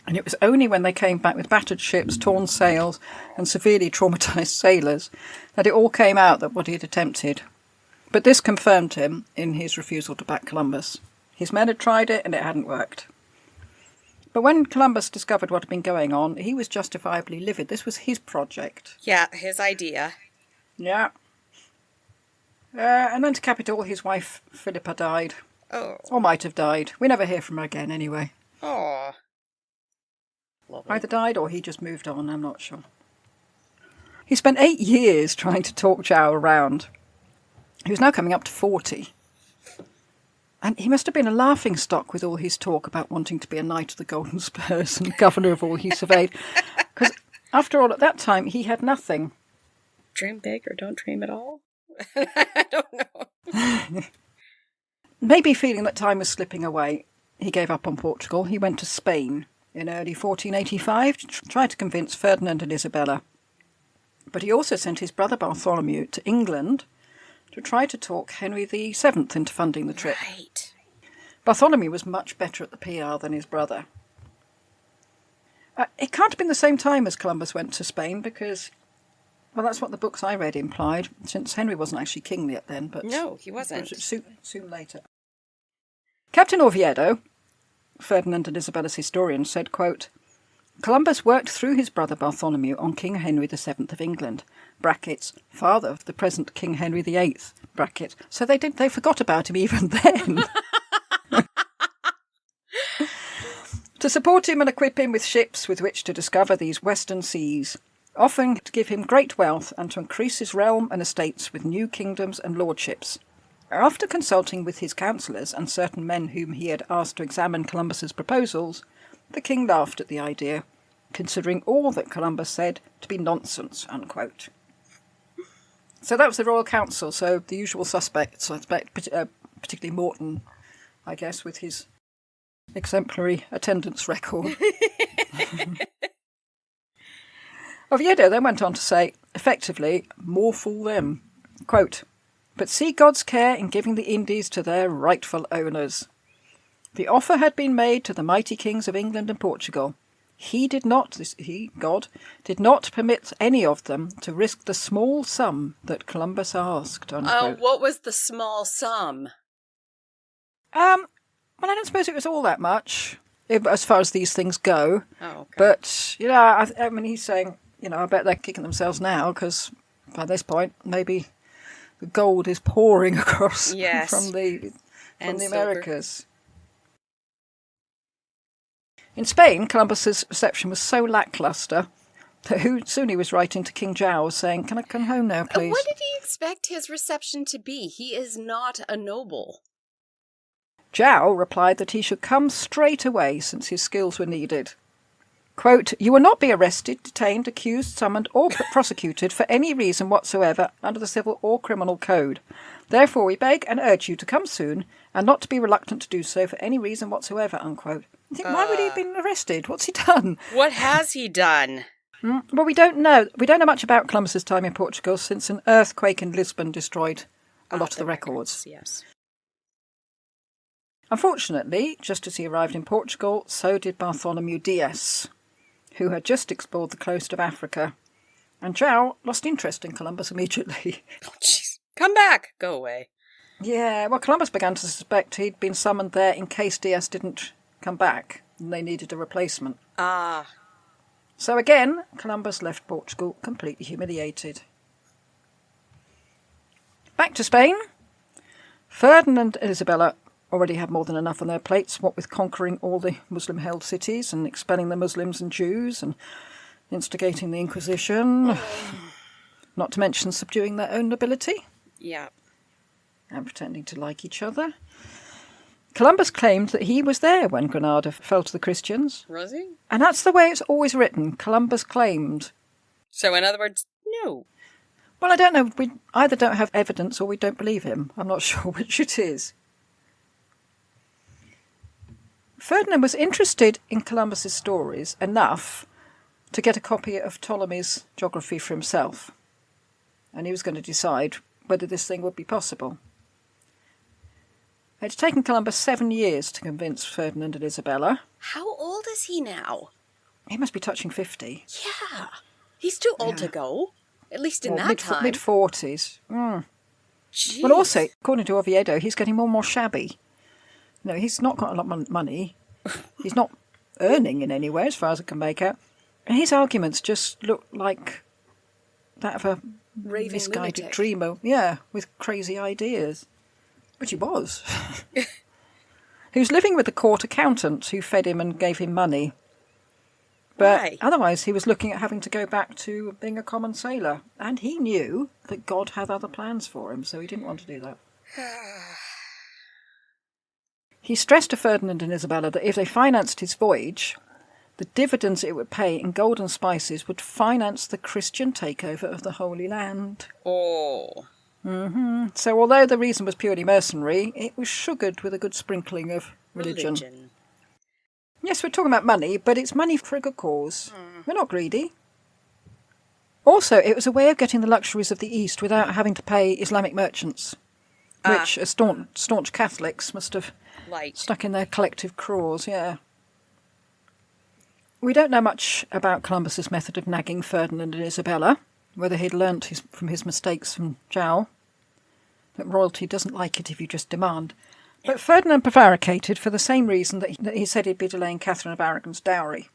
And it was only when they came back with battered ships, torn sails, and severely traumatised sailors that it all came out that what he had attempted. But this confirmed him in his refusal to back Columbus. His men had tried it and it hadn't worked. But when Columbus discovered what had been going on, he was justifiably livid. This was his project. Yeah, his idea. Yeah. And then to cap it all, his wife, Philippa, died. Oh. Or might have died. We never hear from her again anyway. Oh. Lovely. Either died or he just moved on, I'm not sure. He spent 8 years trying to talk Zhao around. He was now coming up to 40. And he must have been a laughingstock with all his talk about wanting to be a knight of the Golden Spurs and governor of all he surveyed. Because, after all, at that time, he had nothing. Dream big or don't dream at all? I don't know. Maybe feeling that time was slipping away, he gave up on Portugal. He went to Spain in early 1485 to try to convince Ferdinand and Isabella. But he also sent his brother Bartholomew to England to try to talk Henry VII into funding the trip. Right. Bartholomew was much better at the PR than his brother. It can't have been the same time as Columbus went to Spain because, well, that's what the books I read implied, since Henry wasn't actually king yet then. But no, he wasn't. Soon later. Captain Oviedo, Ferdinand and Isabella's historian, said, quote, Columbus worked through his brother Bartholomew on King Henry VII of England, brackets, father of the present King Henry VIII, bracket. So they forgot about him even then. To support him and equip him with ships with which to discover these western seas, offering to give him great wealth and to increase his realm and estates with new kingdoms and lordships. After consulting with his councillors and certain men whom he had asked to examine Columbus's proposals, the king laughed at the idea, considering all that Columbus said to be nonsense, unquote. So that was the Royal Council, so the usual suspects, particularly Morton, I guess, with his exemplary attendance record. Oviedo then went on to say, effectively, more fool them. Quote, but see God's care in giving the Indies to their rightful owners. The offer had been made to the mighty kings of England and Portugal. God, did not permit any of them to risk the small sum that Columbus asked. Unquote. What was the small sum? Well, I don't suppose it was all that much, as far as these things go. Oh, okay. But, I mean, he's saying, I bet they're kicking themselves now, because by this point, maybe the gold is pouring across from the Americas. In Spain, Columbus's reception was so lacklustre that soon he was writing to King Zhao saying, can I come home now, please? What did he expect his reception to be? He is not a noble. Zhao replied that he should come straight away since his skills were needed. Quote, you will not be arrested, detained, accused, summoned or prosecuted for any reason whatsoever under the civil or criminal code. Therefore, we beg and urge you to come soon and not to be reluctant to do so for any reason whatsoever, unquote. I think, why would he have been arrested? What's he done? What has he done? Well, we don't know. We don't know much about Columbus's time in Portugal since an earthquake in Lisbon destroyed a lot of the records. Yes. Unfortunately, just as he arrived in Portugal, so did Bartholomew Dias, who had just explored the coast of Africa. And João lost interest in Columbus immediately. Oh, jeez. Come back. Go away. Yeah, well, Columbus began to suspect he'd been summoned there in case Dias didn't come back and they needed a replacement. Ah. So again, Columbus left Portugal completely humiliated. Back to Spain. Ferdinand and Isabella already had more than enough on their plates, what with conquering all the Muslim-held cities and expelling the Muslims and Jews and instigating the Inquisition, not to mention subduing their own nobility. Yeah. And pretending to like each other. Columbus claimed that he was there when Granada fell to the Christians. Was he? And that's the way it's always written. Columbus claimed. So in other words, no. Well, I don't know. We either don't have evidence or we don't believe him. I'm not sure which it is. Ferdinand was interested in Columbus's stories enough to get a copy of Ptolemy's geography for himself. And he was going to decide whether this thing would be possible. It had taken Columbus 7 years to convince Ferdinand and Isabella. How old is he now? He must be touching 50. Yeah. He's too old to go. At least in that time. Mid-40s. Jeez. Well, also, according to Oviedo, he's getting more and more shabby. No, he's not got a lot of money. He's not earning in any way, as far as I can make out. And his arguments just look like that of a raving misguided lunatic. dreamer. Yeah, with crazy ideas. Which he was. He was living with the court accountant who fed him and gave him money. But Why? otherwise he was looking at having to go back to being a common sailor. And he knew that God had other plans for him, so he didn't want to do that. He stressed to Ferdinand and Isabella that if they financed his voyage, the dividends it would pay in gold and spices would finance the Christian takeover of the Holy Land. Oh. So although the reason was purely mercenary, it was sugared with a good sprinkling of religion. Yes, we're talking about money, but it's money for a good cause. We're not greedy. Also, it was a way of getting the luxuries of the East without having to pay Islamic merchants, which as staunch Catholics must have stuck in their collective craws, yeah. We don't know much about Columbus's method of nagging Ferdinand and Isabella, whether he'd learnt from his mistakes from João, that royalty doesn't like it if you just demand. But Ferdinand prevaricated for the same reason that he said he'd be delaying Catherine of Aragon's dowry.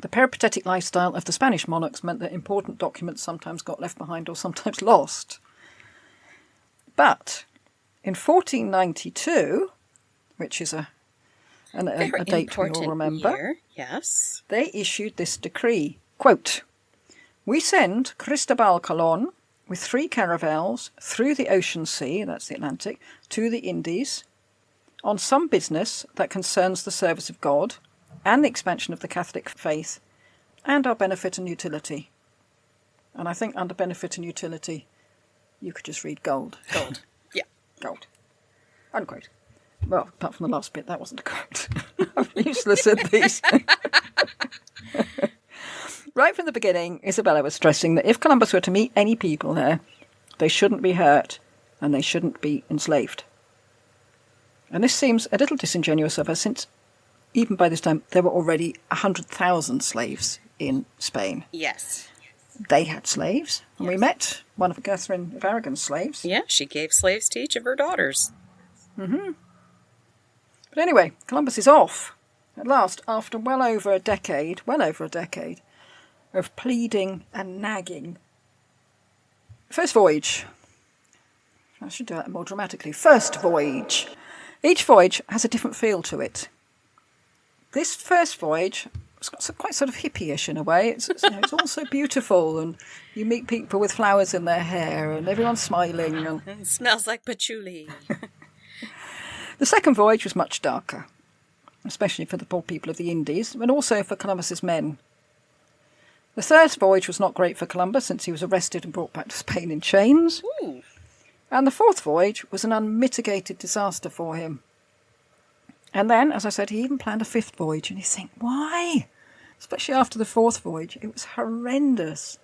The peripatetic lifestyle of the Spanish monarchs meant that important documents sometimes got left behind or sometimes lost. But in 1492, which is a date we all remember, year. Yes. They issued this decree, quote, "We send Cristobal Colon with 3 caravels through the ocean sea," that's the Atlantic, "to the Indies, on some business that concerns the service of God and the expansion of the Catholic faith and our benefit and utility." And I think under benefit and utility, you could just read gold. Gold. Yeah. Gold. Unquote. Well, apart from the last bit, that wasn't a quote. I'm useless at these. Right from the beginning, Isabella was stressing that if Columbus were to meet any people there, they shouldn't be hurt and they shouldn't be enslaved. And this seems a little disingenuous of her, since even by this time there were already 100,000 slaves in Spain. Yes. They had slaves, and we met one of Catherine of Aragon's slaves. Yeah, she gave slaves to each of her daughters. But anyway, Columbus is off at last after well over a decade of pleading and nagging. First voyage. I should do that more dramatically. First voyage. Each voyage has a different feel to it. This first voyage was quite sort of hippie-ish in a way. It's all so beautiful, and you meet people with flowers in their hair, and everyone's smiling. And It smells like patchouli. the second voyage was much darker, especially for the poor people of the Indies, but also for Columbus's men. The third voyage was not great for Columbus, since he was arrested and brought back to Spain in chains. Ooh. And the fourth voyage was an unmitigated disaster for him. And then, as I said, he even planned a fifth voyage, and you think, why? Especially after the fourth voyage, it was horrendous.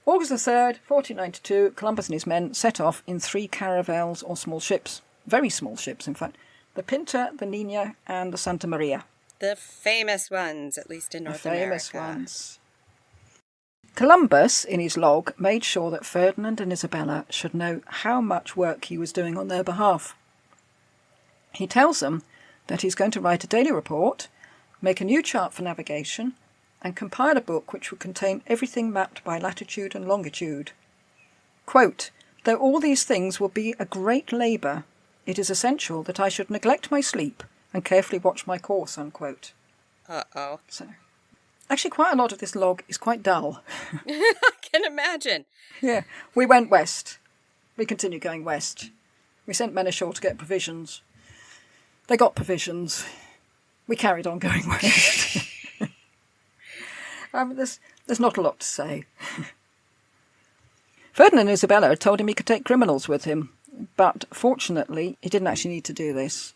August the 3rd, 1492, Columbus and his men set off in 3 caravels or small ships. Very small ships, in fact. The Pinta, the Nina, and the Santa Maria. The famous ones, at least in North America. The famous ones. Columbus, in his log, made sure that Ferdinand and Isabella should know how much work he was doing on their behalf. He tells them that he's going to write a daily report, make a new chart for navigation, and compile a book which would contain everything mapped by latitude and longitude. Quote, "Though all these things will be a great labour, it is essential that I should neglect my sleep and carefully watch my course," unquote. Uh-oh. So, actually, quite a lot of this log is quite dull. I can imagine. Yeah. We went west. We continued going west. We sent men ashore to get provisions. They got provisions. We carried on going west. There's not a lot to say. Ferdinand and Isabella had told him he could take criminals with him, but fortunately he didn't actually need to do this.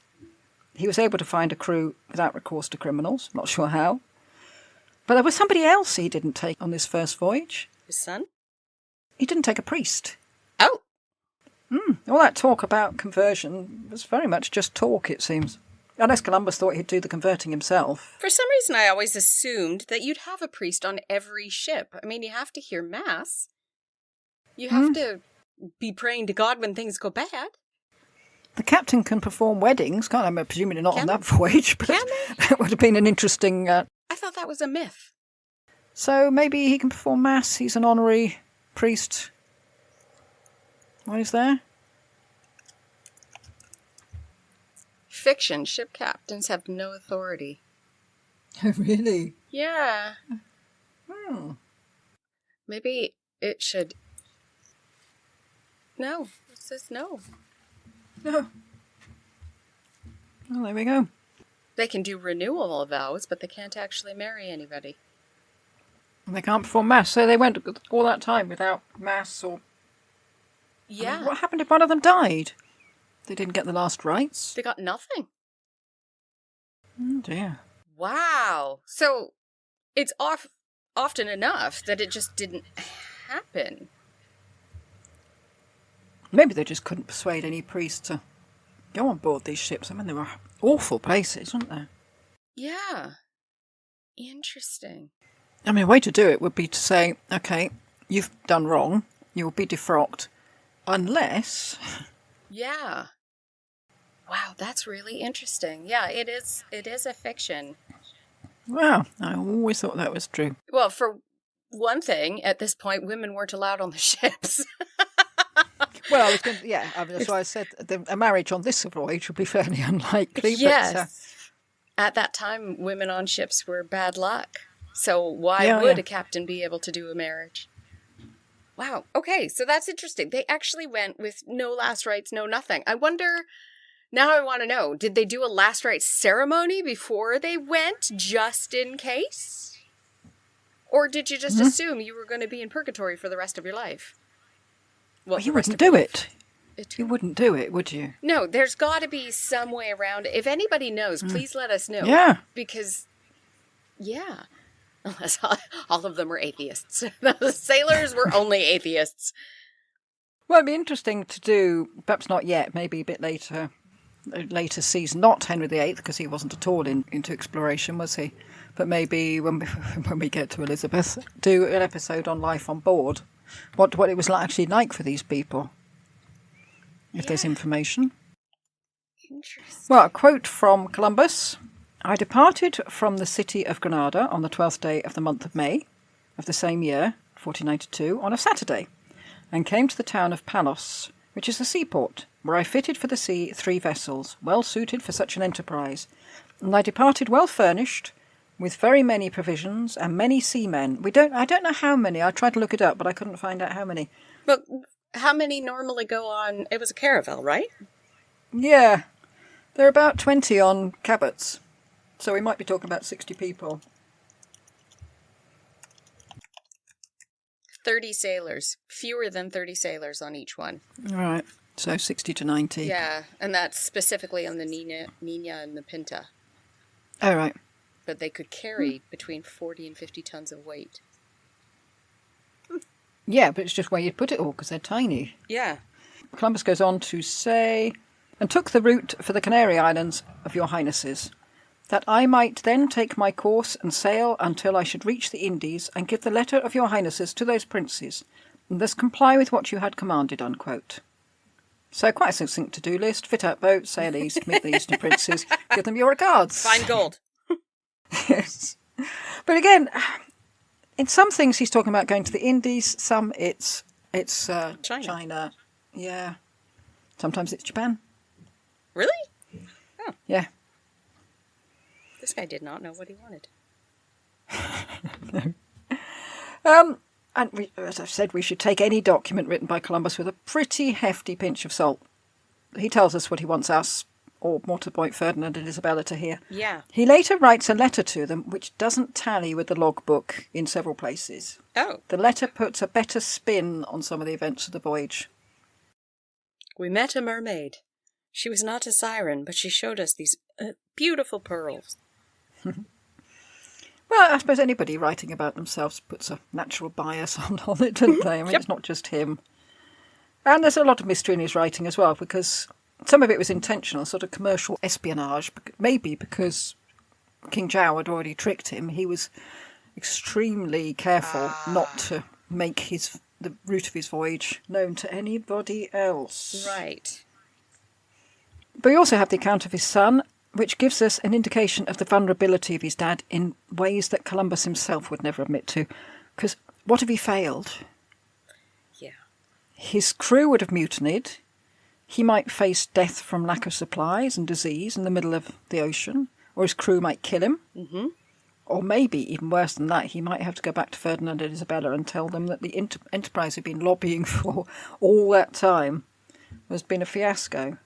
He was able to find a crew without recourse to criminals, not sure how. But there was somebody else he didn't take on this first voyage. His son? He didn't take a priest. Oh! All that talk about conversion was very much just talk, it seems. Unless Columbus thought he'd do the converting himself. For some reason, I always assumed that you'd have a priest on every ship. I mean, you have to hear Mass. You have to be praying to God when things go bad. The captain can perform weddings, can't I? I'm presuming not on that voyage, but that would have been an interesting... I thought that was a myth. So maybe he can perform Mass. He's an honorary priest. What is there? Fiction. Ship captains have no authority. Really? Yeah. Maybe it should... No. It says no. No. Well, there we go. They can do renewal of vows, but they can't actually marry anybody. And they can't perform Mass, so they went all that time without Mass or... Yeah. I mean, what happened if one of them died? They didn't get the last rites? They got nothing. Oh, dear. Wow. So it's often enough that it just didn't happen. Maybe they just couldn't persuade any priest to go on board these ships. I mean, they were awful places, weren't they? Yeah. Interesting. I mean, a way to do it would be to say, okay, you've done wrong, you'll be defrocked, unless... Yeah. Wow, that's really interesting. Yeah, it is a fiction. Wow, I always thought that was true. Well, for one thing, at this point, women weren't allowed on the ships. Well, that's why I said a marriage on this voyage would be fairly unlikely. Yes. But, at that time, women on ships were bad luck. So why would a captain be able to do a marriage? Wow. Okay, so that's interesting. They actually went with no last rites, no nothing. I wonder, now I want to know, did they do a last rites ceremony before they went, just in case? Or did you just assume you were going to be in purgatory for the rest of your life? Well, you wouldn't do it. You wouldn't do it, would you? No, there's got to be some way around it. If anybody knows, please let us know. Yeah. Because, unless all of them were atheists. The sailors were only atheists. Well, it'd be interesting to do, perhaps not yet, maybe a bit later season. Not Henry VIII, because he wasn't at all into exploration, was he? But maybe when we get to Elizabeth, do an episode on life on board. What it was actually like for these people. If there's information. Interesting. Well, a quote from Columbus. I departed from the city of Granada on the 12th day of the month of May of the same year, 1492, on a Saturday, and came to the town of Palos, which is a seaport, where I fitted for the sea 3 vessels, well suited for such an enterprise. And I departed well furnished, with very many provisions and many seamen. I don't know how many. I tried to look it up, but I couldn't find out how many. But how many normally go on? It was a caravel, right? Yeah. There are about 20 on Cabot's. So we might be talking about 60 people. 30 sailors. Fewer than 30 sailors on each one. All right. So 60 to 90. Yeah, and that's specifically on the Nina and the Pinta. All right. But they could carry between 40 and 50 tons of weight. Yeah, but it's just where you'd put it all, because they're tiny. Yeah. Columbus goes on to say, and took the route for the Canary Islands of your highnesses, that I might then take my course and sail until I should reach the Indies and give the letter of your highnesses to those princes, and thus comply with what you had commanded, unquote. So quite a succinct to-do list: fit out boats, sail east, meet the eastern princes, give them your regards. Find gold. Yes. But again, in some things he's talking about going to the Indies, some it's China. Yeah. Sometimes it's Japan. Really? Oh. Yeah. This guy did not know what he wanted. No. And we, as I've said, we should take any document written by Columbus with a pretty hefty pinch of salt. He tells us what he wants us, or more to the point, Ferdinand and Isabella, to hear. Yeah. He later writes a letter to them which doesn't tally with the logbook in several places. Oh. The letter puts a better spin on some of the events of the voyage. We met a mermaid. She was not a siren, but she showed us these beautiful pearls. Well, I suppose anybody writing about themselves puts a natural bias on it, don't they? I mean, Yep. It's not just him. And there's a lot of mystery in his writing as well, because some of it was intentional, sort of commercial espionage, maybe because King Zhao had already tricked him. He was extremely careful not to make the route of his voyage known to anybody else. Right. But we also have the account of his son, which gives us an indication of the vulnerability of his dad in ways that Columbus himself would never admit to. Because what if he failed? Yeah. His crew would have mutinied. He might face death from lack of supplies and disease in the middle of the ocean, or his crew might kill him. Mm-hmm. Or maybe, even worse than that, he might have to go back to Ferdinand and Isabella and tell them that the enterprise he'd been lobbying for all that time has been a fiasco.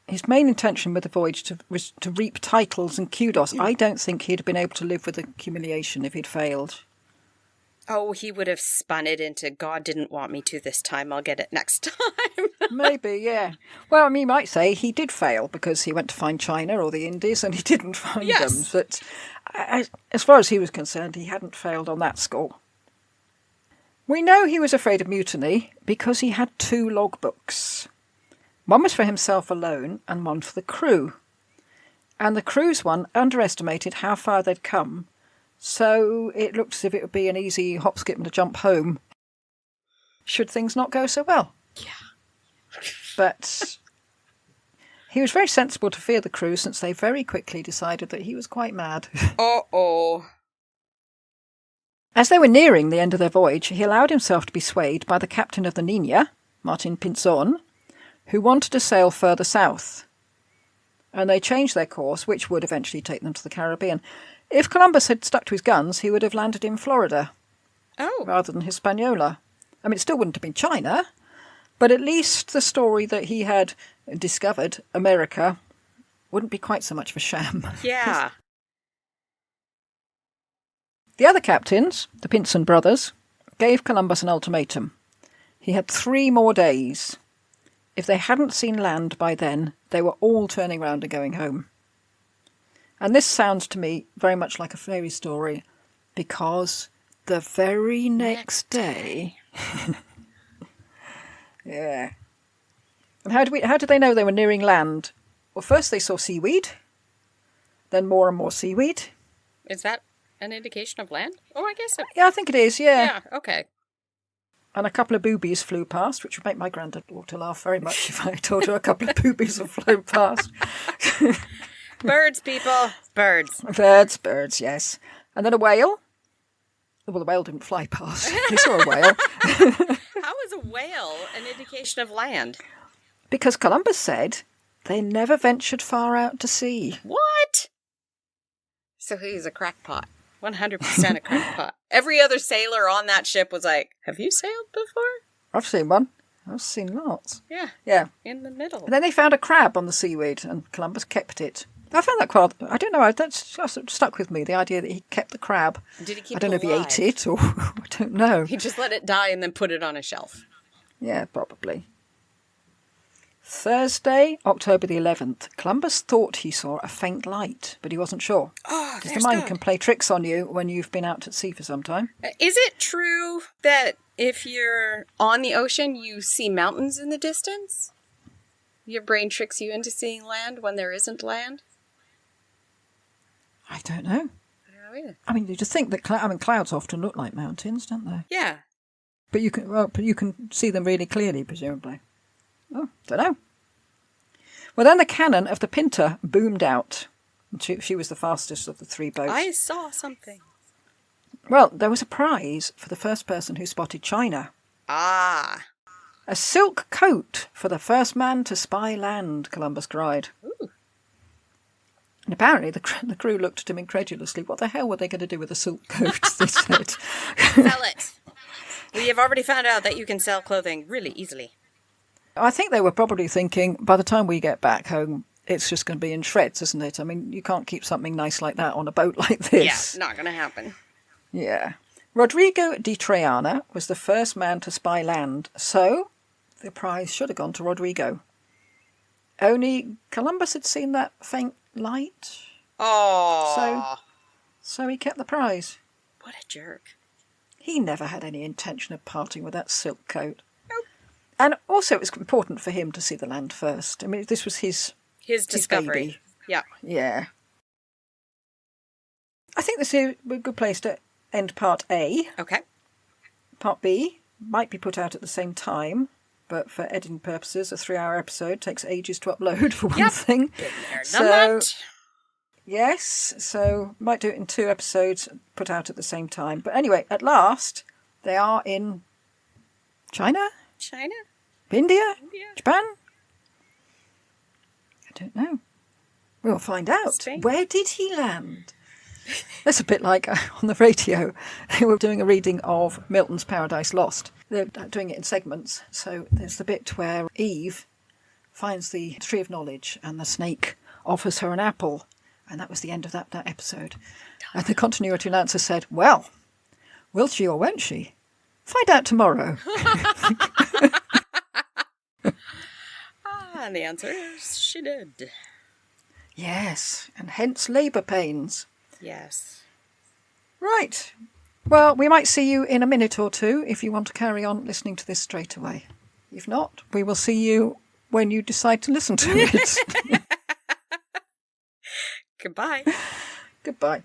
His main intention with the voyage was to reap titles and kudos. I don't think he'd have been able to live with the humiliation if he'd failed. Oh, he would have spun it into, God didn't want me to this time, I'll get it next time. Maybe, yeah. Well, I mean, you might say he did fail because he went to find China or the Indies and he didn't find them. But as far as he was concerned, he hadn't failed on that score. We know he was afraid of mutiny because he had 2 logbooks. One was for himself alone and one for the crew. And the crew's one underestimated how far they'd come, so it looked as if it would be an easy hop, skip and a jump home, should things not go so well. Yeah. But he was very sensible to fear the crew, since they very quickly decided that he was quite mad. Uh-oh. As they were nearing the end of their voyage, he allowed himself to be swayed by the captain of the Nina, Martin Pinzon, who wanted to sail further south. And they changed their course, which would eventually take them to the Caribbean. If Columbus had stuck to his guns, he would have landed in Florida rather than Hispaniola. I mean, it still wouldn't have been China, but at least the story that he had discovered America wouldn't be quite so much of a sham. Yeah. The other captains, the Pinson brothers, gave Columbus an ultimatum. He had 3 more days. If they hadn't seen land by then, they were all turning round and going home. And this sounds to me very much like a fairy story, because the very next day... Yeah. And how did they know they were nearing land? Well, first they saw seaweed, then more and more seaweed. Is that an indication of land? Oh, I guess so. Yeah, I think it is, Yeah, okay. And a couple of boobies flew past, which would make my granddaughter laugh very much if I told her a couple of boobies had flown past. Birds, people. Birds. Birds, yes. And then a whale. Well, the whale didn't fly past. They saw a whale. How is a whale an indication of land? Because Columbus said they never ventured far out to sea. What? So he's a crackpot. 100% a crackpot. Every other sailor on that ship was like, have you sailed before? I've seen one. I've seen lots. Yeah. Yeah. In the middle. And then they found a crab on the seaweed, and Columbus kept it. I found that quite... I don't know, that's stuck with me, the idea that he kept the crab. Did he keep I don't it know alive? if he ate it or... I don't know. He just let it die and then put it on a shelf. Yeah, probably. Thursday, October the 11th. Columbus thought he saw a faint light, but he wasn't sure. Oh, because the mind can play tricks on you when you've been out at sea for some time. Is it true that if you're on the ocean, you see mountains in the distance? Your brain tricks you into seeing land when there isn't land? I don't know. I don't know either. I mean, you just think that clouds often look like mountains, don't they? Yeah. But you can see them really clearly, presumably. Oh, don't know. Well, then the cannon of the Pinta boomed out. She was the fastest of the three boats. I saw something. Well, there was a prize for the first person who spotted China. Ah. A silk coat for the first man to spy land, Columbus cried. Ooh. And apparently the crew looked at him incredulously. What the hell were they going to do with a silk coat, they said. Sell it. We have already found out that you can sell clothing really easily. I think they were probably thinking, by the time we get back home, it's just going to be in shreds, isn't it? I mean, you can't keep something nice like that on a boat like this. Yeah, not going to happen. Yeah. Rodrigo de Triana was the first man to spy land, so the prize should have gone to Rodrigo. Only Columbus had seen that faint light. Oh. So he kept the prize. What a jerk. He never had any intention of parting with that silk coat. Nope. And also it was important for him to see the land first. I mean, this was his discovery. baby. Yeah. Yeah. I think this is a good place to end part A. Okay. Part B might be put out at the same time, but for editing purposes, a 3-hour episode takes ages to upload, for one thing. Been there, done that. Yes, so might do it in 2 episodes, put out at the same time. But anyway, at last, they are in China? China? India? Japan? I don't know. We'll find out. Spain? Where did he land? That's a bit like on the radio. They were doing a reading of Milton's Paradise Lost. They're doing it in segments. So there's the bit where Eve finds the tree of knowledge and the snake offers her an apple. And that was the end of that episode. And the continuity announcer said, well, will she or won't she? Find out tomorrow. And the answer is she did. Yes, and hence labour pains. Yes. Right. Well, we might see you in a minute or two if you want to carry on listening to this straight away. If not, we will see you when you decide to listen to it. Goodbye. Goodbye.